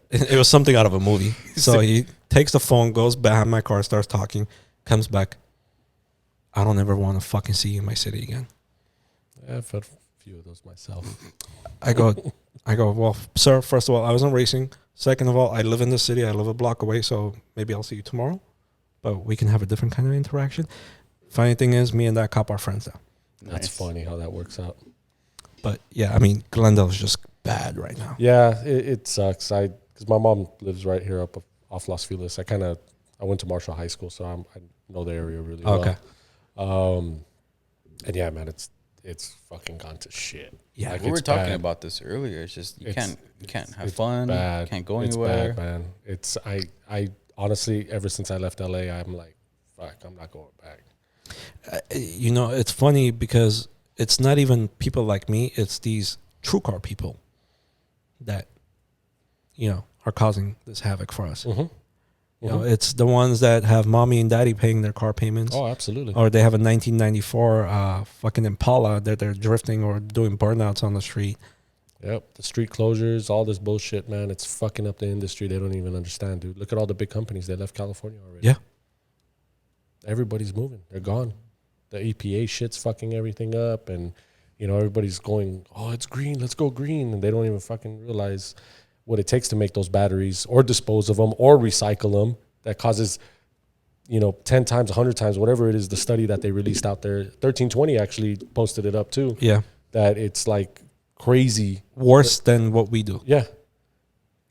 It was something out of a movie. So he takes the phone, goes behind my car, starts talking, comes back. I don't ever want to fucking see you in my city again. I've had a few of those myself. I go, well, sir, first of all, I wasn't racing. Second of all, I live in the city. I live a block away, so maybe I'll see you tomorrow. But we can have a different kind of interaction. Funny thing is, me and that cop are friends now. That's funny how that works out. But yeah, I mean, Glendale is just bad right now. Yeah, it sucks. Because my mom lives right here off Los Feliz. I went to Marshall High School, so I know the area really well. Okay. And yeah, man, it's fucking gone to shit. Yeah, like we were talking about this earlier. It's just you can't have fun. Bad. You can't go anywhere. It's bad, man. I honestly, ever since I left LA, I'm like, fuck, I'm not going back. It's funny because it's not even people like me. It's these true car people that, are causing this havoc for us. Mm-hmm. It's the ones that have mommy and daddy paying their car payments. Oh, absolutely. Or they have a 1994 fucking Impala that they're drifting or doing burnouts on the street. Yep. The street closures, all this bullshit, man. It's fucking up the industry. They don't even understand, dude. Look at all the big companies. They left California already. Yeah. Everybody's moving. They're gone. The EPA shit's fucking everything up. And, everybody's going, oh, it's green. Let's go green. And they don't even fucking realize what it takes to make those batteries or dispose of them or recycle them. That causes, 10 times, 100 times, whatever it is, the study that they released out there. 1320 actually posted it up too. Yeah. That it's like crazy. Worse than what we do. Yeah.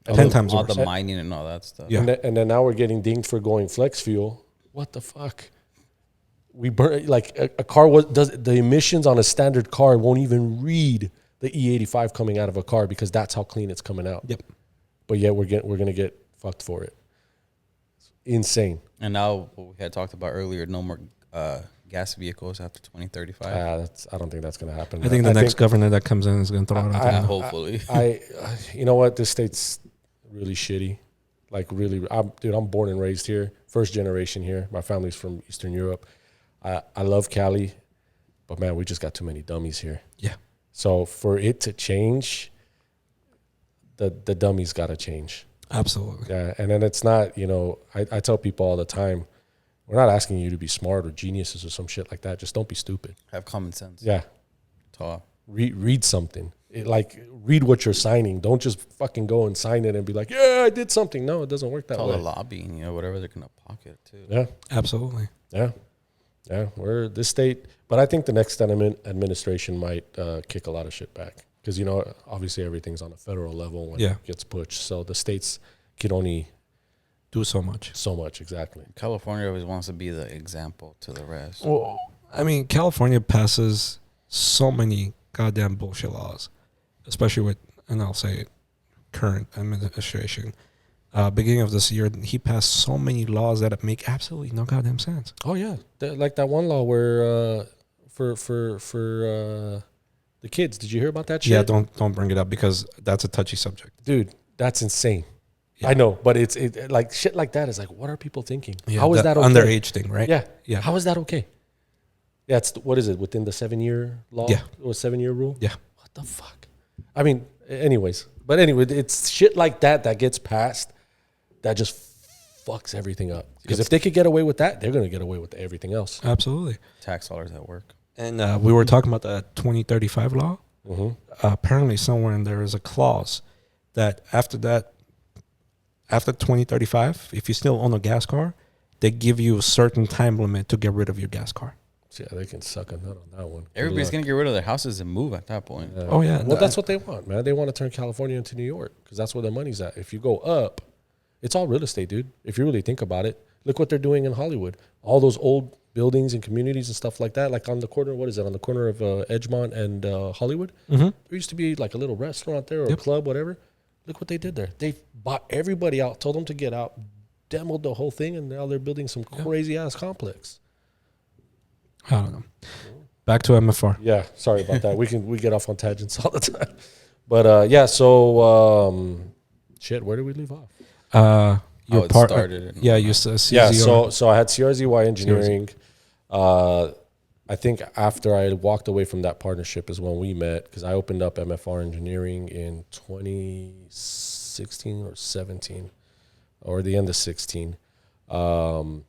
10 times all worse. the mining and all that stuff. Yeah. And then now we're getting dinged for going flex fuel. What the fuck? We burn like a car does the emissions on a standard car won't even read the E85 coming out of a car because that's how clean it's coming out. Yep. But yet we're gonna get fucked for it. It's insane. And now what we had talked about earlier, no more gas vehicles after 2035. I don't think that's gonna happen. I think the next governor that comes in is going to throw it out. Hopefully. You know what? This state's really shitty. Like really, I'm born and raised here, first generation here. My family's from Eastern Europe. I love Cali, but man, we just got too many dummies here. Yeah. So for it to change, the dummies got to change. Absolutely. Yeah, and then it's not, I tell people all the time, we're not asking you to be smart or geniuses or some shit like that. Just don't be stupid. Have common sense. Yeah. Talk. Read something. Read what you're signing. Don't just fucking go and sign it and be like, yeah, I did something. No, it doesn't work that It's all way. the lobbying, whatever they're going to pocket too. Yeah. Absolutely. Yeah. Yeah, we're this state, but I think the next administration might kick a lot of shit back because, obviously everything's on a federal level when it gets pushed. So the states can only do so much. So much, exactly. California always wants to be the example to the rest. Well, I mean, California passes so many goddamn bullshit laws, especially with, and I'll say it, current administration. Beginning of this year, he passed so many laws that make absolutely no goddamn sense. Oh yeah, like that one law where for the kids. Did you hear about that shit? Yeah, don't bring it up because that's a touchy subject, dude. That's insane. Yeah. I know, but it's like shit like that is like, what are people thinking? Yeah, how is that okay? Underage thing, right? Yeah, yeah. How is that okay? Yeah, it's what is it within the 7-year law? Yeah, or 7-year rule? Yeah. What the fuck? I mean, anyways, it's shit like that gets passed. That just fucks everything up. Because if they could get away with that, they're going to get away with everything else. Absolutely. Tax dollars at work. And we were talking about the 2035 law. Mm-hmm. Apparently somewhere in there is a clause that after 2035, if you still own a gas car, they give you a certain time limit to get rid of your gas car. Yeah, they can suck a nut on that one. Everybody's going to get rid of their houses and move at that point. Yeah. Oh, yeah. Well, that's what they want, man. They want to turn California into New York because that's where their money's at. If you go up, it's all real estate, dude. If you really think about it, look what they're doing in Hollywood. All those old buildings and communities and stuff like that, like on the corner, what is it, on the corner of Edgemont and Hollywood? Mm-hmm. There used to be like a little restaurant there or a club, whatever. Look what they did there. They bought everybody out, told them to get out, demoed the whole thing, and now they're building some crazy-ass complex. I don't know. Back to MFR. Yeah, sorry about that. We get off on tangents all the time. But, so, shit, where did we leave off? Your it started. You said CZR. Yeah, so I had CRZY Engineering. I think after I walked away from that partnership is when we met because I opened up MFR Engineering in 2016 or 17 or the end of 16. And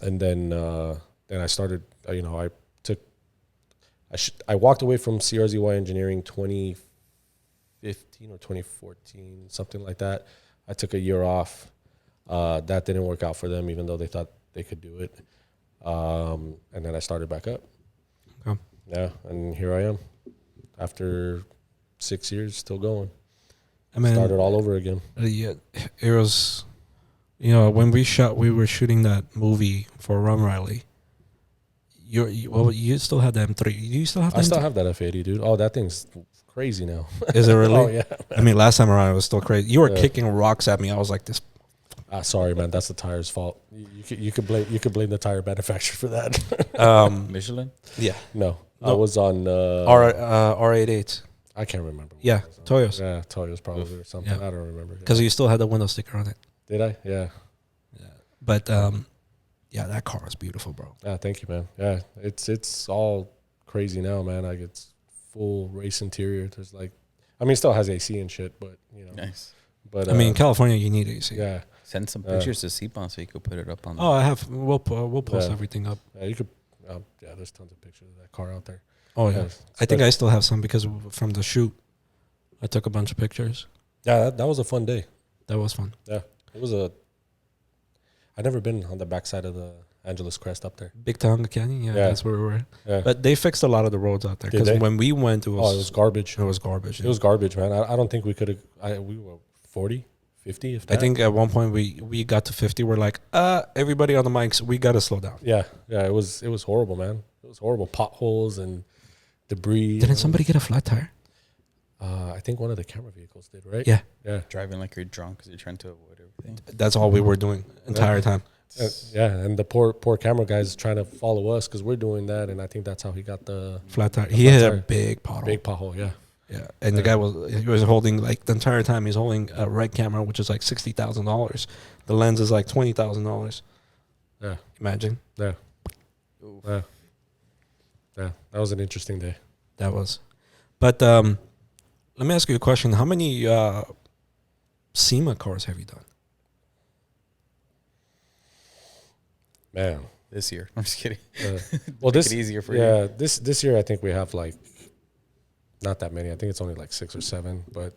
then I started, I walked away from CRZY Engineering 2015 or 2014, something like that. I took a year off. That didn't work out for them, even though they thought they could do it. And then I started back up. Okay. Yeah, and here I am. After 6 years, still going. I mean, started all over again. Yeah, it was, when we were shooting that movie for Rum Riley. You still have the M3. You still have. I still have that F80, dude. Oh, that thing's crazy now. Is it really? Oh yeah. I mean, last time around it was still crazy. You were kicking rocks at me. I was like this. Sorry, man. That's the tire's fault. You could blame the tire manufacturer for that. Michelin? Yeah. No, I was on R88. I can't remember. Yeah, Toyos. Yeah, Toyos probably or something. Yeah. I don't remember. Because you still had the window sticker on it. Did I? Yeah. Yeah. But yeah, that car is beautiful, bro. Yeah, thank you, man. Yeah, it's all crazy now, man. Like it's full race interior. There's it still has AC and shit, but Nice. But I mean, in California, you need AC. Yeah. Send some pictures to Seapon so you could put it up on. Oh, I have. We'll post everything up. Yeah, you could. There's tons of pictures of that car out there. Oh yeah, I think I still have some because from the shoot, I took a bunch of pictures. Yeah, that was a fun day. That was fun. Yeah, it was a. I'd never been on the backside of the Angeles Crest up there. Big Tonga Canyon, yeah, that's where we were. Yeah. But they fixed a lot of the roads out there because when we went, it was garbage. It was garbage. It was garbage, man. I don't think we could have. We were 40, 50, if I that. think at one point we got to 50. We're like, everybody on the mics, we got to slow down. Yeah, it was horrible, man. It was horrible. Potholes and debris. Didn't somebody get a flat tire? I think one of the camera vehicles did, right? Yeah. Driving like you're drunk because you're trying to avoid everything. That's all we were doing entire time. And the poor camera guy's trying to follow us because we're doing that, and I think that's how he got the Flat tire. the He flat hit tire. a big pothole. Big pothole, yeah. Yeah, and the guy was holding, like, the entire time he's holding a red camera, which is like $60,000. The lens is like $20,000. Yeah. Imagine. Yeah. Oof. Yeah. Yeah. That was an interesting day. That was. But let me ask you a question. How many SEMA cars have you done? Man. This year. I'm just kidding. Well, Make this it easier for you. yeah, this year I think we have like not that many. I think it's only like 6 or 7, but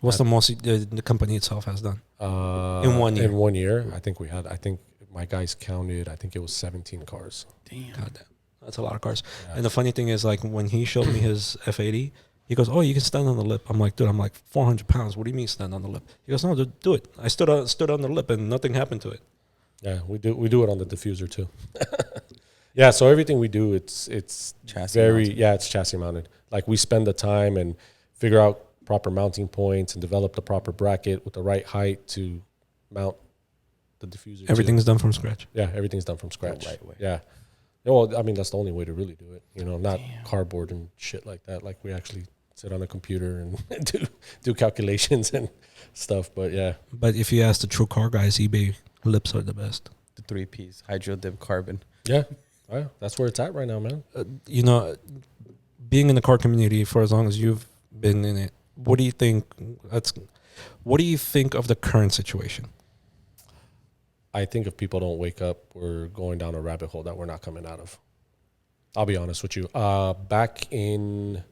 What's the most the company itself has done? In 1 year. In 1 year, I think my guys counted, I think it was 17 cars. Damn. God damn. That's a lot of cars. Yeah. And the funny thing is, like, when he showed me his F80, he goes, "Oh, you can stand on the lip." I'm like, "Dude, I'm like 400 pounds. What do you mean stand on the lip?" He goes, "No, dude, do it." I stood on the lip and nothing happened to it. Yeah, we do it on the diffuser too. Yeah, so everything we do, it's Chassis very mounted. it's chassis mounted. Like we spend the time and figure out proper mounting points and develop the proper bracket with the right height to mount the diffuser. Everything's done from scratch. Yeah, everything's done from scratch. right way. Yeah. Well, I mean that's the only way to really do it. Not Damn. cardboard and shit like that. Like we actually sit on a computer and do calculations and stuff. But yeah. But if you ask the true car guys, eBay lips are the best. The 3 Ps, hydro dip carbon. Yeah. That's where it's at right now, man. Being in the car community for as long as you've been in it, what do you think? What do you think of the current situation? I think if people don't wake up, we're going down a rabbit hole that we're not coming out of. I'll be honest with you. Back in,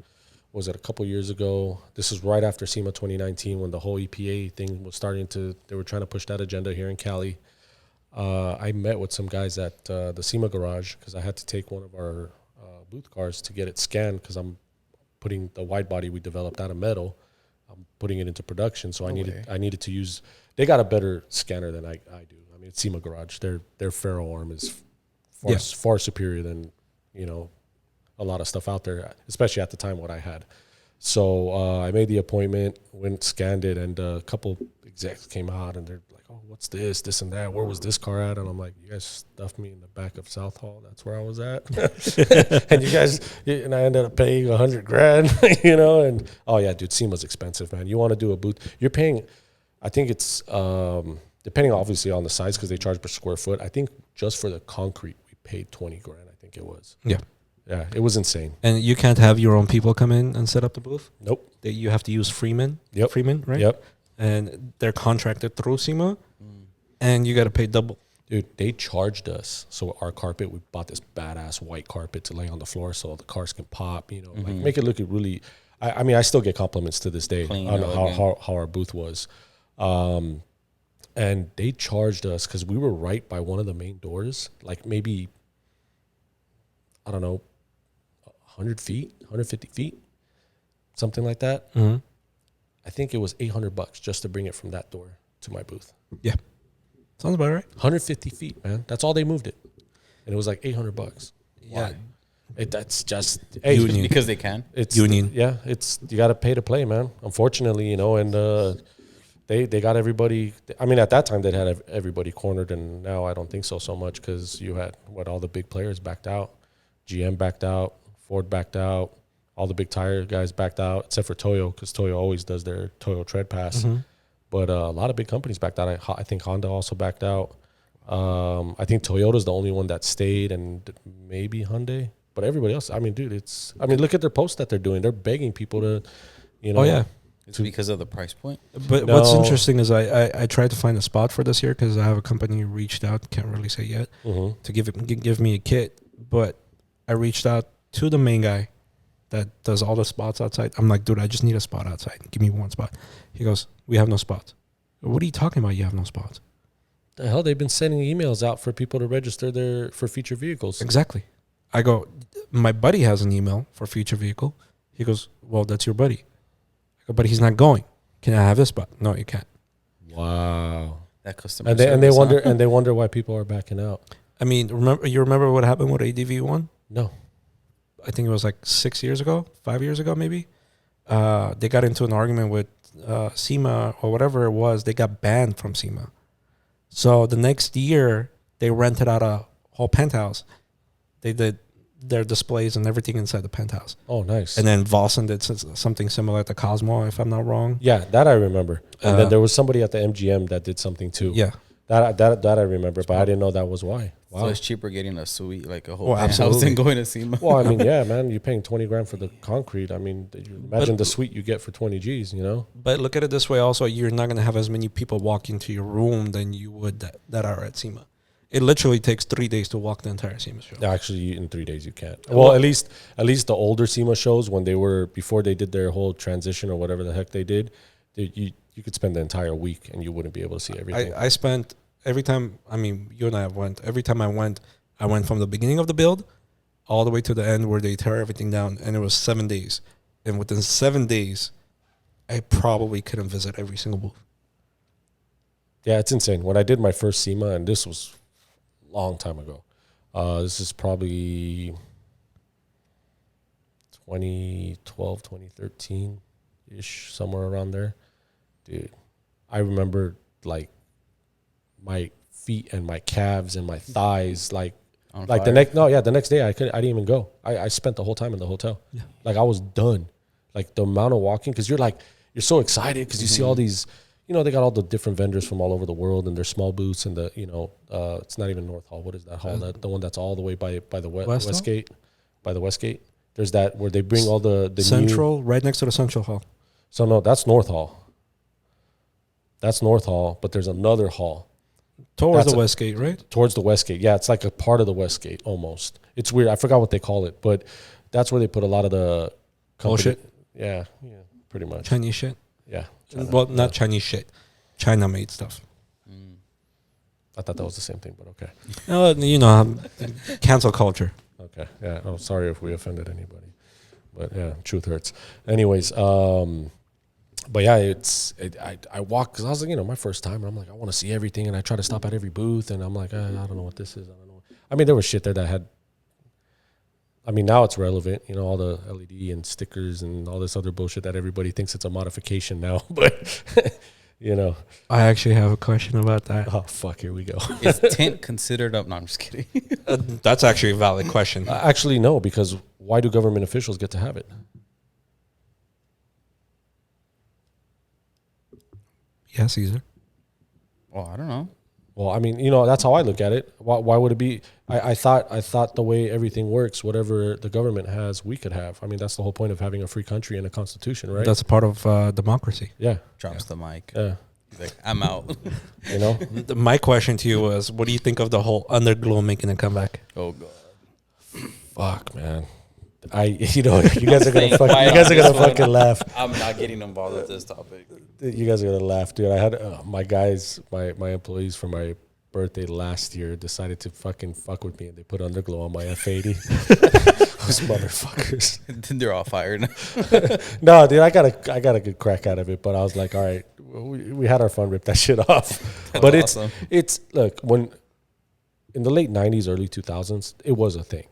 was it a couple years ago? This is right after SEMA 2019 when the whole EPA thing was they were trying to push that agenda here in Cali. I met with some guys at the SEMA garage because I had to take one of our booth cars to get it scanned because I'm putting the wide body we developed out of metal. I'm putting it into production, so I needed to use. They got a better scanner than I do. I mean, it's SEMA garage. Their ferro arm is far superior than a lot of stuff out there, especially at the time what I had. So I made the appointment, went scanned it, and a couple execs came out and they're like, "Oh, what's this and that? Where was this car at?" And I'm like, "You guys stuffed me in the back of South Hall. That's where I was at." And I ended up paying $100,000, And oh yeah, dude, SEMA's expensive, man. You want to do a booth, you're paying. I think it's depending obviously on the size because they charge per square foot. I think just for the concrete we paid $20,000. I think it was. Yeah, it was insane. And you can't have your own people come in and set up the booth? Nope. You have to use Freeman. Yep. Freeman, right? Yep. And they're contracted through SEMA, and you got to pay double. Dude, they charged us. So our carpet, we bought this badass white carpet to lay on the floor so the cars can pop, like make it look really. I mean, I still get compliments to this day on how our booth was. And they charged us because we were right by one of the main doors, like maybe, I don't know, 100 feet, 150 feet, something like that. Mm-hmm. I think it was $800 just to bring it from that door to my booth. Yeah. Sounds about right. 150 feet, man. That's all they moved it. And it was like $800. Yeah. That's just Union. Because they can. It's Union. Yeah, you got to pay to play, man. Unfortunately, and they got everybody. I mean, at that time they had everybody cornered, and now I don't think so much because you had all the big players backed out. GM backed out, Ford backed out, all the big tire guys backed out, except for Toyo, because Toyo always does their Toyo tread pass. Mm-hmm. But a lot of big companies backed out. I think Honda also backed out. I think Toyota's the only one that stayed, and maybe Hyundai. But everybody else, I mean, dude, look at their posts that they're doing. They're begging people to, Oh, yeah. It's because of the price point. But what's interesting is I tried to find a spot for this year because I have a company reached out, can't really say yet, to give me a kit. But I reached out to the main guy that does all the spots outside. I'm like, dude, I just need a spot outside. Give me one spot. He goes, we have no spots. What are you talking about? You have no spots. The hell, they've been sending emails out for people to register for future vehicles. Exactly. I go, my buddy has an email for future vehicle. He goes, well, that's your buddy. I go, but he's not going. Can I have this? But no, you can't. Wow. That customer And they wonder why people are backing out. I mean, remember what happened with ADV1? No. I think it was like 5 years ago, maybe. They got into an argument with SEMA or whatever it was. They got banned from SEMA. So the next year, they rented out a whole penthouse. They did their displays and everything inside the penthouse. Oh, nice. And then Volson did something similar at the Cosmo, if I'm not wrong. Yeah, that I remember. And then there was somebody at the MGM that did something too. Yeah. That I remember, but I didn't know that was why. Wow. So it's cheaper getting a suite, like a whole absolutely. house than going to SEMA. Well, I mean, yeah, man, you're paying 20 grand for the concrete. I mean, imagine the suite you get for 20 G's, you know? But look at it this way also, you're not going to have as many people walk into your room than you would that are at SEMA. It literally takes 3 days to walk the entire SEMA show. Actually, in 3 days you can't. Well, at least the older SEMA shows, when they were, before they did their whole transition or whatever the heck they did, you could spend the entire week and you wouldn't be able to see everything. I spent, every time, I mean, you and I went, every time I went from the beginning of the build all the way to the end where they tear everything down, and it was 7 days. And within 7 days, I probably couldn't visit every single booth. Yeah, it's insane. When I did my first SEMA, and this was a long time ago, this is probably 2012, 2013-ish, somewhere around there. Dude, I remember, like, my feet and my calves and my thighs, like the next day I didn't even go. I spent the whole time in the hotel. Yeah. Like, I was done. Like, the amount of walking, because you're so excited because you see all these, you know, they got all the different vendors from all over the world and their small booths, and the, you know, it's not even North Hall. What is that hall? The one that's all the way by the Westgate, by the Westgate. There's that where they bring all the Central, right next to the Central Hall. So no, that's North Hall. That's North Hall, but there's another hall. Towards the Westgate, right? Towards the Westgate. Yeah, it's like a part of the Westgate almost. It's weird. I forgot what they call it, but that's where they put a lot of the bullshit. Yeah, pretty much. Chinese shit. Yeah. Not Chinese shit. China made stuff. I thought that was the same thing, but okay. You know, cancel culture. Okay. Yeah. I'm sorry if we offended anybody, but yeah, truth hurts. Anyways, but yeah, I walk, because I was like, you know, my first time, and I'm like, I want to see everything, and I try to stop at every booth, and I'm like, I don't know what this is. I don't know. I mean, there was shit there that had, I mean, now it's relevant, you know, all the LED and stickers and all this other bullshit that everybody thinks it's a modification now, but, you know. I actually have a question about that. Oh, fuck, here we go. Is tint considered up? No, I'm just kidding. That's actually a valid question. Actually, no, because why do government officials get to have it? Yeah, Caesar. Well, I don't know. Well, I mean, you know, that's how I look at it. Why would it be? I thought the way everything works, whatever the government has, we could have. I mean, that's the whole point of having a free country and a constitution, right? That's a part of democracy. Yeah. Drops the mic. Yeah. He's like, I'm out. You know? My question to you was, what do you think of the whole underglow making a comeback? Oh, God. Fuck, man. You guys are gonna fucking laugh. I'm not getting involved with this topic. You guys are gonna laugh, dude. I had my guys, my employees for my birthday last year decided to fucking fuck with me, and they put underglow on my F80. Those motherfuckers. Then they're all fired. No, dude, I got a good crack out of it, but I was like, all right, we had our fun, rip that shit off. But awesome. it's look, when in the late 90s, early 2000s, it was a thing.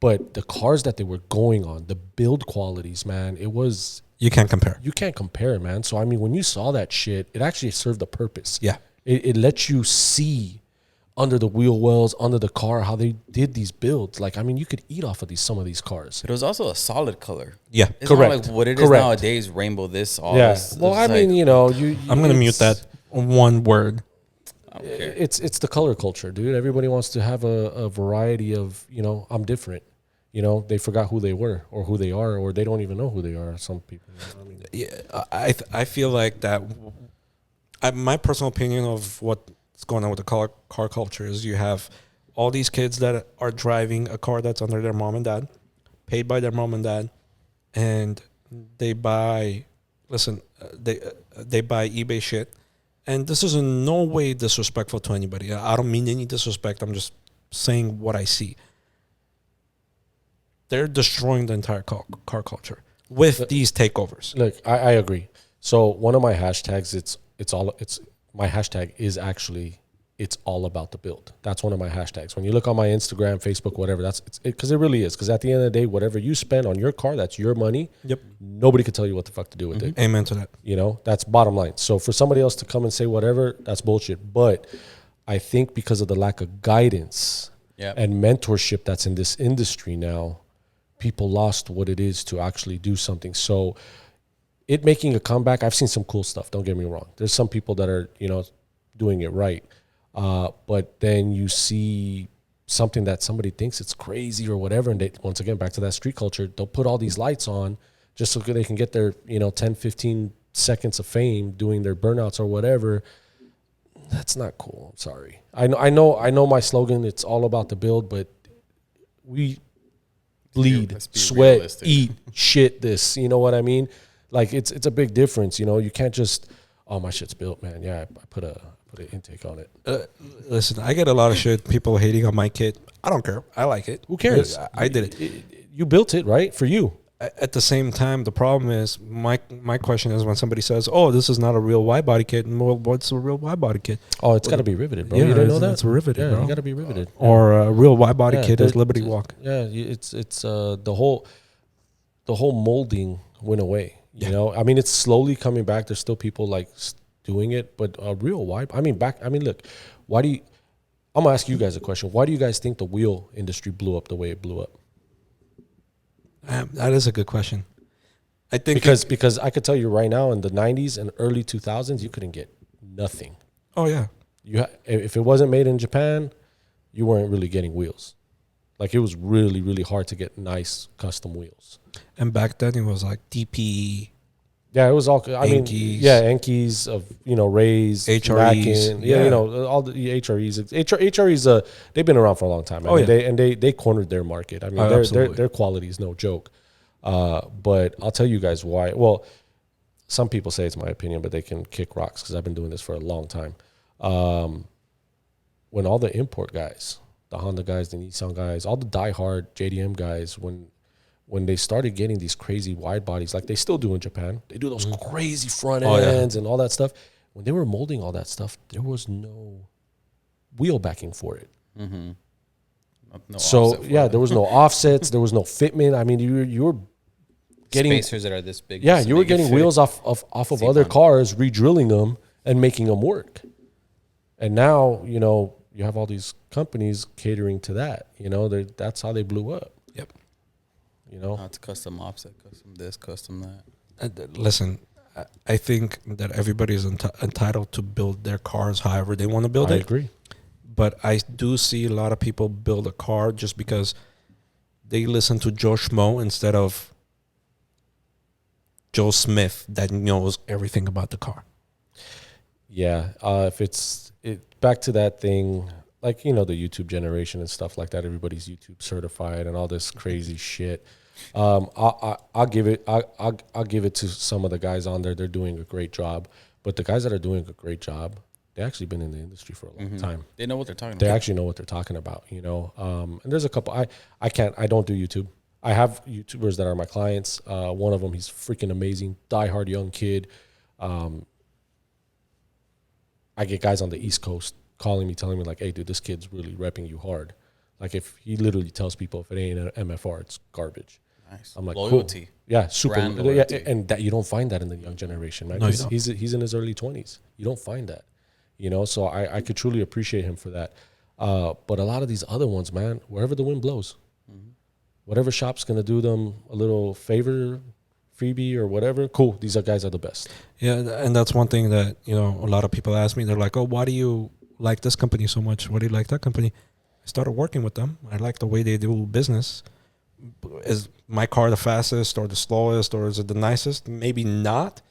But the cars that they were going on, the build qualities, man, it was... You can't compare. You can't compare, man. So, I mean, when you saw that shit, it actually served a purpose. Yeah. It lets you see under the wheel wells, under the car, how they did these builds. Like, I mean, you could eat off of some of these cars. But it was also a solid color. Yeah, it's correct. Not like what it correct. is nowadays, rainbow this, all this. Well, I mean, you know... I'm going to mute that one word. It's the color culture, dude. Everybody wants to have a variety of, you know, I'm different. You know, they forgot who they were or who they are, or they don't even know who they are. Some people. You know, I mean, yeah, I feel like that. My personal opinion of what's going on with the car culture is you have all these kids that are driving a car that's under their mom and dad, paid by their mom and dad, and they buy. Listen, they buy eBay shit, and this is in no way disrespectful to anybody. I don't mean any disrespect. I'm just saying what I see. They're destroying the entire car culture with these takeovers. Look, I agree. So one of my hashtags, my hashtag is actually, it's all about the build. That's one of my hashtags. When you look on my Instagram, Facebook, whatever, because it really is. Because at the end of the day, whatever you spend on your car, that's your money. Yep. Nobody can tell you what the fuck to do with it. Amen to that. You know, that's bottom line. So for somebody else to come and say whatever, that's bullshit. But I think because of the lack of guidance and mentorship that's in this industry now, people lost what it is to actually do something. So it making a comeback, I've seen some cool stuff. Don't get me wrong. There's some people that are, doing it right. But then you see something that somebody thinks it's crazy or whatever. And they, once again, back to that street culture, they'll put all these lights on just so they can get their, 10, 15 seconds of fame doing their burnouts or whatever. That's not cool. I'm sorry. I know my slogan, it's all about the build, but we bleed, sweat, realistic. Eat, shit this. You know what I mean? Like it's a big difference. You can't just, oh, my shit's built, man. Yeah, I put an intake on it. Listen, I get a lot of shit, people hating on my kit. I don't care. I like it. Who cares? I did it. You built it, right? For you. At the same time, the problem is, my question is when somebody says, oh, this is not a real wide body kit, and well, what's a real wide body kit? Oh, it's got to be riveted, bro. Yeah, you didn't know that? It's riveted, bro. You got to be riveted. Or a real wide body kit is Liberty Walk. Yeah, it's the whole molding went away. I mean, it's slowly coming back. There's still people like doing it, but a real wide. Look, why do you? I'm gonna ask you guys a question. Why do you guys think the wheel industry blew up the way it blew up? That is a good question. I think because I could tell you right now, in the 90s and early 2000s, you couldn't get nothing. Oh yeah, if it wasn't made in Japan, you weren't really getting wheels. Like it was really, really hard to get nice custom wheels. And back then it was like DP. Yeah, it was all. Enkis. Enkis of Rays, HREs. Mackin, all the HREs. HREs. They've been around for a long time. They cornered their market. I mean, their quality is no joke. But I'll tell you guys why. Well, some people say it's my opinion, but they can kick rocks because I've been doing this for a long time. When all the import guys, the Honda guys, the Nissan guys, all the diehard JDM guys, when they started getting these crazy wide bodies, like they still do in Japan, they do those crazy front ends and all that stuff. When they were molding all that stuff, there was no wheel backing for it. Mm-hmm. There was no offsets, there was no fitment. I mean, you were getting spacers that are this big. Yeah, you were getting wheels off of other cars, re-drilling them and making them work. And now, you have all these companies catering to that. That's how they blew up. Yep. Now it's custom offset, custom this, custom that. Listen, I think that everybody is entitled to build their cars however they want to build it. I agree. But I do see a lot of people build a car just because they listen to Joe Schmo instead of Joe Smith that knows everything about the car. Yeah, if it's back to that thing, like, the YouTube generation and stuff like that, everybody's YouTube certified and all this crazy shit. I'll give it to some of the guys on there. They're doing a great job. But the guys that are doing a great job, they actually been in the industry for a long time. They know what they're talking about. They actually know what they're talking about, And there's a couple. I don't do YouTube. I have YouTubers that are my clients. One of them, he's freaking amazing, diehard young kid. I get guys on the East Coast calling me, telling me like, hey, dude, this kid's really repping you hard. Like if he literally tells people if it ain't an MFR, it's garbage. Nice. I'm like, loyalty. Cool. Yeah, super. Loyalty. Yeah, and that you don't find that in the young generation, man. No, He's in his early 20s. You don't find that, So I could truly appreciate him for that. But a lot of these other ones, man, wherever the wind blows, whatever shop's gonna do them a little favor, freebie or whatever, cool. These guys are the best. Yeah, and that's one thing that a lot of people ask me. They're like, "Oh, why do you like this company so much? Why do you like that company?" I started working with them. I like the way they do business. Is my car the fastest or the slowest or is it the nicest? Maybe not,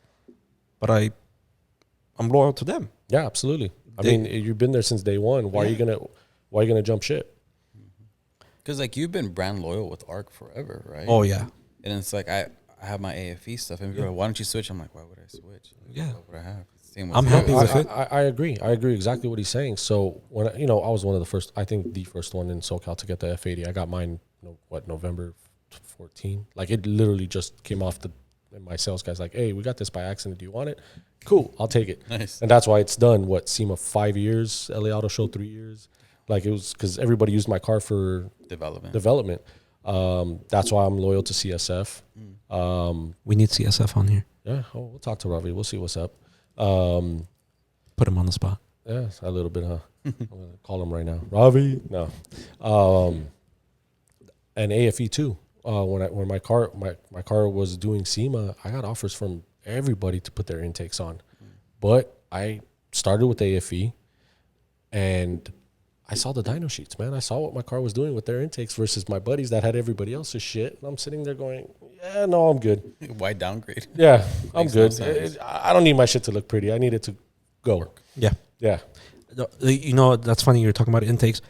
but I'm loyal to them. Yeah, absolutely. I mean, you've been there since day one. Why are you gonna jump ship? Because like you've been brand loyal with ARC forever, right? Oh yeah. And it's like I have my AFE stuff, and people are like, why don't you switch? I'm like, why would I switch? Yeah. What would I have? I'm happy with it. I agree. I agree exactly what he's saying. So when I was one of the first, I think the first one in SoCal to get the F80. I got mine, November 14. Like it literally just came off the And my sales guy's like, hey, we got this by accident. Do you want it? Cool, I'll take it. Nice. And that's why it's done. What, SEMA 5 years, LA Auto Show 3 years. Like it was because everybody used my car for development. That's why I'm loyal to CSF. We need CSF on here. Yeah, we'll talk to Ravi. We'll see what's up. Put him on the spot. Yeah, a little bit, huh? I'm gonna call him right now. Ravi, no. And AFE too. When my car was doing SEMA, I got offers from everybody to put their intakes on, but I started with AFE, and I saw the dyno sheets, man. I saw what my car was doing with their intakes versus my buddies that had everybody else's shit. And I'm sitting there going, yeah, no, I'm good. Why downgrade? Yeah, I'm Makes good. no sense. I don't need my shit to look pretty. I need it to go. Yeah. Yeah. You know, that's funny. You're talking about intakes.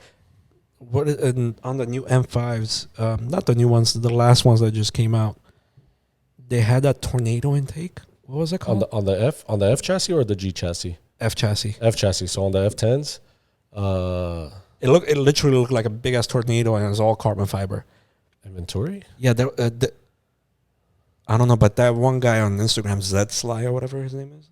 On the new M5s, not the new ones, the last ones that just came out, they had that tornado intake. What was it called? On the F chassis or the G chassis? F chassis. F chassis. So on the F10s, It literally looked like a big ass tornado, and it was all carbon fiber. inventory. Yeah, I don't know, but that one guy on Instagram, Zed Sly or whatever his name is.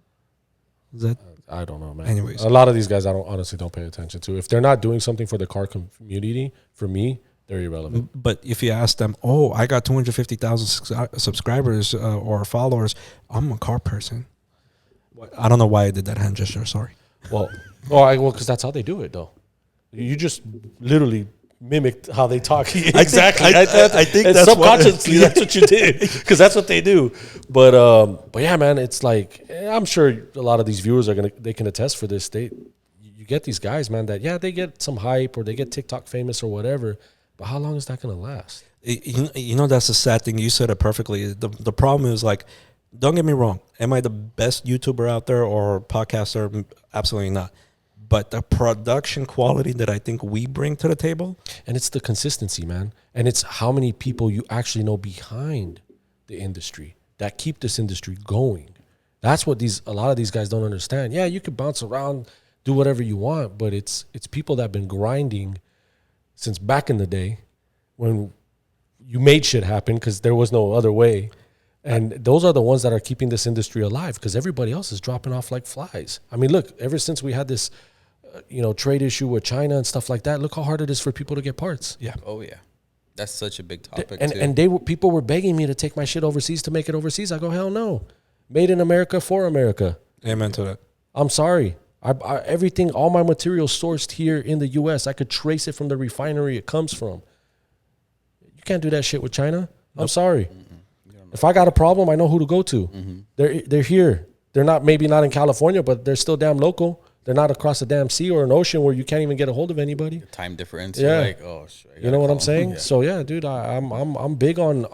Zed. I don't know, man. Anyways, a lot of these guys I honestly don't pay attention to. If they're not doing something for the car community, for me, they're irrelevant. but if you ask them, oh, I got 250,000 subscribers or followers, I'm a car person. I don't know why I did that hand gesture. Sorry. Well, because that's how they do it, though. You just literally mimicked how they talk. Exactly. I think that's subconsciously that's what you did, because that's what they do. But yeah, man, it's like I'm sure a lot of these viewers they can attest for this. You get these guys, man, that they get some hype or they get TikTok famous or whatever. But how long is that gonna last? You know, that's the sad thing. You said it perfectly. The problem is, like, don't get me wrong. Am I the best YouTuber out there or podcaster? Absolutely not. But the production quality that I think we bring to the table. And it's the consistency, man. And it's how many people you actually know behind the industry that keep this industry going. That's what a lot of these guys don't understand. Yeah, you could bounce around, do whatever you want, but it's people that have been grinding since back in the day when you made shit happen because there was no other way. And those are the ones that are keeping this industry alive, because everybody else is dropping off like flies. I mean, look, ever since we had this trade issue with China and stuff like that, look how hard it is for people to get parts. Yeah. Oh yeah, that's such a big topic. And people were begging me to take my shit overseas to make it overseas. I go, hell no. Made in America for America. Amen to that. I'm sorry. Everything, all my material sourced here in the U.S. I could trace it from the refinery it comes from. You can't do that shit with China. Nope. I'm sorry. If I got a problem, I know who to go to. Mm-hmm. They're here. They're maybe not in California, but they're still damn local. They're not across a damn sea or an ocean where you can't even get a hold of anybody. The time difference. Yeah. You're like, oh, shit, you know what I'm saying? Yeah. So yeah, dude, I'm big on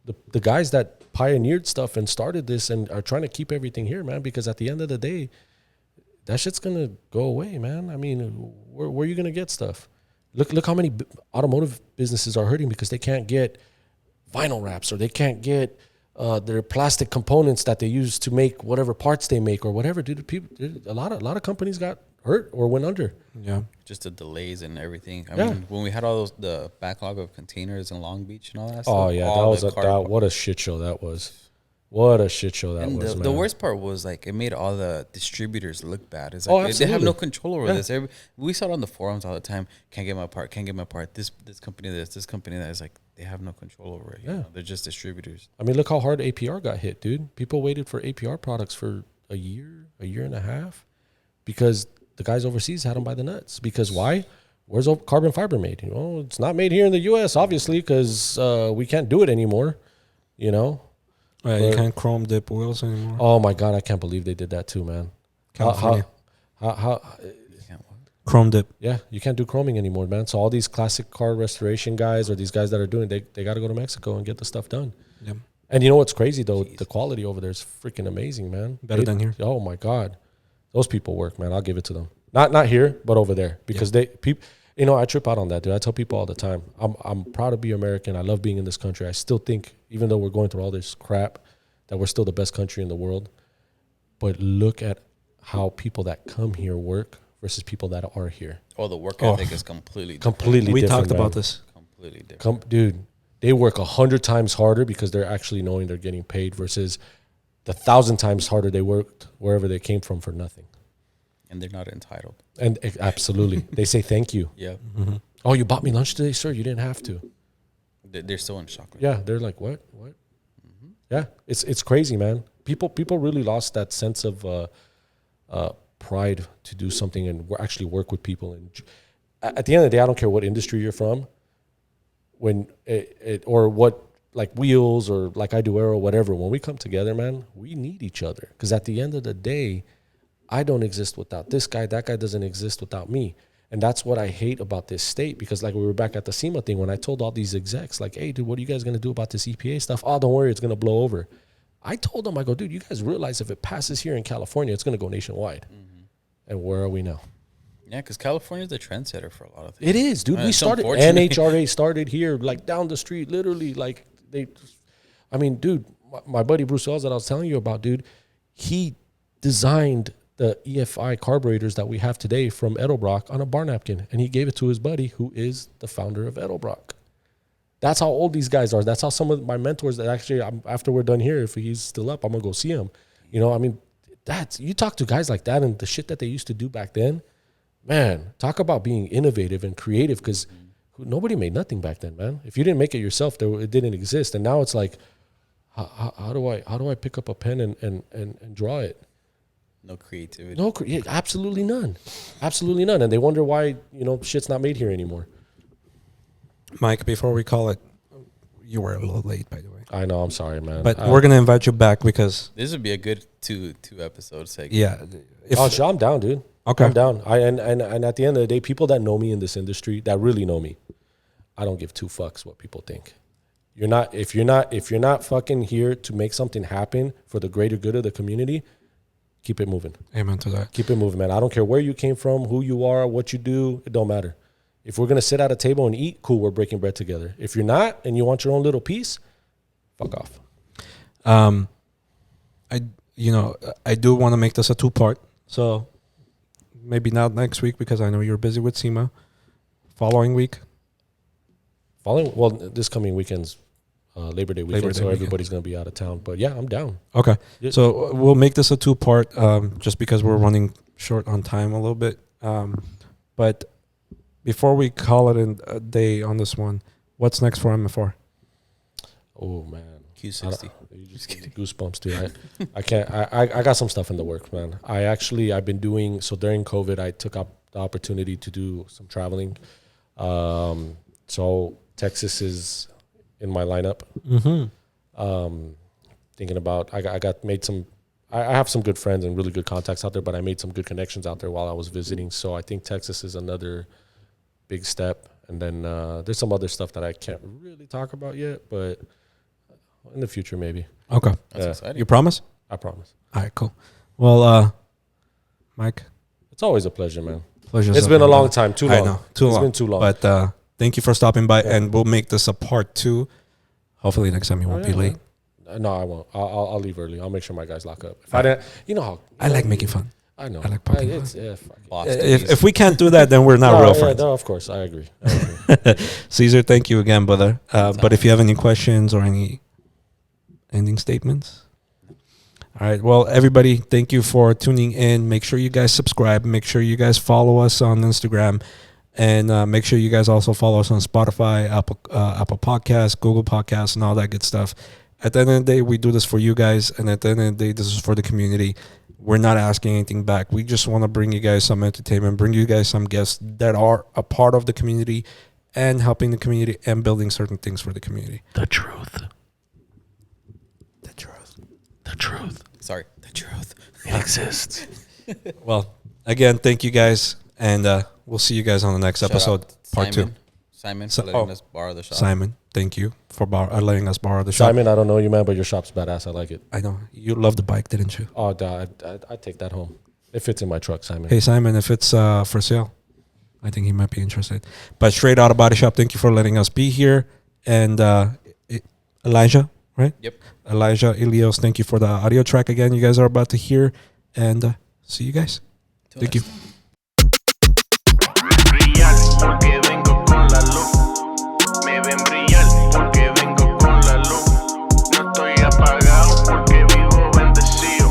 the guys that pioneered stuff and started this and are trying to keep everything here, man. Because at the end of the day, that shit's gonna go away, man. I mean, where are you gonna get stuff? Look how many automotive businesses are hurting because they can't get vinyl wraps, or they can't get their plastic components that they use to make whatever parts they make or whatever. Dude, a lot of companies got hurt or went under. Yeah, just the delays and everything. I mean, when we had all the backlog of containers in Long Beach and all that. Oh stuff, yeah, what a shit show that was. What a shit show that was, man. The worst part was, like, it made all the distributors look bad. It's like they have no control over this. We saw it on the forums all the time. Can't get my part. This company this company that. It's like they have no control over it. You know? They're just distributors. I mean, look how hard APR got hit, dude. People waited for APR products for a year and a half because the guys overseas had them by the nuts. Because why? Where's carbon fiber made? You know, it's not made here in the U.S., obviously, because we can't do it anymore, you know. You can't chrome dip wheels anymore. Oh my God, I can't believe they did that too, man. California. How chrome dip. Yeah, you can't do chroming anymore, man. So all these classic car restoration guys or these guys that are doing, they got to go to Mexico and get the stuff done. Yeah. And you know what's crazy though? The quality over there is freaking amazing, man. Better than here. Oh my God, those people work, man. I'll give it to them. Not here, but over there, because you know, I trip out on that, dude. I tell people all the time, I'm proud to be American. I love being in this country. I still think, even though we're going through all this crap, that we're still the best country in the world. But look at how people that come here work versus people that are here. Oh, the work ethic is completely different. We talked man. about this. Completely different. Dude, they work 100 times harder because they're actually knowing they're getting paid versus the 1,000 times harder they worked wherever they came from for nothing. And they're not entitled. And absolutely. They say thank you. Yeah. Mm-hmm. Oh, you bought me lunch today, sir? You didn't have to. They're still in shock. Yeah, they're like, what? Mm-hmm. Yeah, it's crazy, man. People really lost that sense of pride to do something and actually work with people. And at the end of the day, I don't care what industry you're from, when it or what, like wheels or like I do Aero, whatever. When we come together, man, we need each other. Because at the end of the day, I don't exist without this guy. That guy doesn't exist without me. And that's what I hate about this state, because like we were back at the SEMA thing, when I told all these execs, like, hey, dude, what are you guys going to do about this EPA stuff? Oh, don't worry, it's going to blow over. I told them, I go, dude, you guys realize if it passes here in California, it's going to go nationwide. Mm-hmm. And where are we now? Yeah, because California's the trendsetter for a lot of things. It is, dude. We started, NHRA started here, like down the street, literally. Like I mean, dude, my buddy Bruce Wells that I was telling you about, dude, he designed the EFI carburetors that we have today from Edelbrock on a bar napkin, and he gave it to his buddy who is the founder of Edelbrock. That's how old these guys are. That's how some of my mentors that actually, after we're done here, if he's still up, I'm gonna go see him. You know, I mean, you talk to guys like that and the shit that they used to do back then, man, talk about being innovative and creative, because nobody made nothing back then, man. If you didn't make it yourself, it didn't exist. And now it's like, how do I pick up a pen and draw it? No creativity. No, absolutely none. Absolutely none. And they wonder why, shit's not made here anymore. Mike, before we call it, you were a little late, by the way. I know, I'm sorry, man. But we're going to invite you back because... This would be a good two episode segment. Yeah. I'm down, dude. Okay. I'm down. And at the end of the day, people that know me in this industry, that really know me, I don't give two fucks what people think. If you're not fucking here to make something happen for the greater good of the community, keep it moving. Amen to that. Keep it moving, man. I don't care where you came from, who you are, what you do. It don't matter. If we're going to sit at a table and eat, cool, we're breaking bread together. If you're not and you want your own little piece, fuck off. I do want to make this a 2-part. So maybe not next week because I know you're busy with SEMA. Following week. This coming weekend's Labor Day weekend, so everybody's going to be out of town. But yeah, I'm down. Okay. So we'll make this a 2-part just because we're running short on time a little bit. But before we call it a day on this one, what's next for MFR? Oh, man. Q60. You just give me goosebumps, dude. I can't. I got some stuff in the works, man. I've been doing, so during COVID, I took up the opportunity to do some traveling. So Texas is in my lineup. Mm-hmm. Thinking about, I have some good friends and really good contacts out there, but I made some good connections out there while I was visiting. So I think Texas is another big step. And then there's some other stuff that I can't really talk about yet, but in the future, maybe. Okay. That's exciting. You promise? I promise. All right, cool. Well, Mike. It's always a pleasure, man. Pleasure. It's been a long time. Too long. I know. It's been too long. But thank you for stopping by, and we'll make this a part 2. Hopefully next time you won't be late. No, I won't. I'll leave early. I'll make sure my guys lock up. If I didn't, how I like making fun. I know. I like poking fun. If we can't do that, then we're not real friends. No, of course, I agree. Caesar, thank you again, brother. But if you have any questions or any ending statements. All right. Well, everybody, thank you for tuning in. Make sure you guys subscribe. Make sure you guys follow us on Instagram. And make sure you guys also follow us on Spotify, Apple Podcasts, Google Podcasts, and all that good stuff. At the end of the day, we do this for you guys. And at the end of the day, this is for the community. We're not asking anything back. We just want to bring you guys some entertainment, bring you guys some guests that are a part of the community and helping the community and building certain things for the community. The truth. Sorry, the truth. It exists. Well, again, thank you guys, and we'll see you guys on the next episode, part 2. Simon for letting us borrow the shop. Simon, thank you for letting us borrow the shop. Simon, I don't know you, man, but your shop's badass. I like it. I know. You love the bike, didn't you? Oh, I'd take that home. It fits in my truck, Simon. Hey, Simon, if it's for sale, I think he might be interested. But straight out of Body Shop, thank you for letting us be here. And Elijah, right? Yep. Elijah, Ilios, thank you for the audio track again you guys are about to hear. And see you guys. Thank you.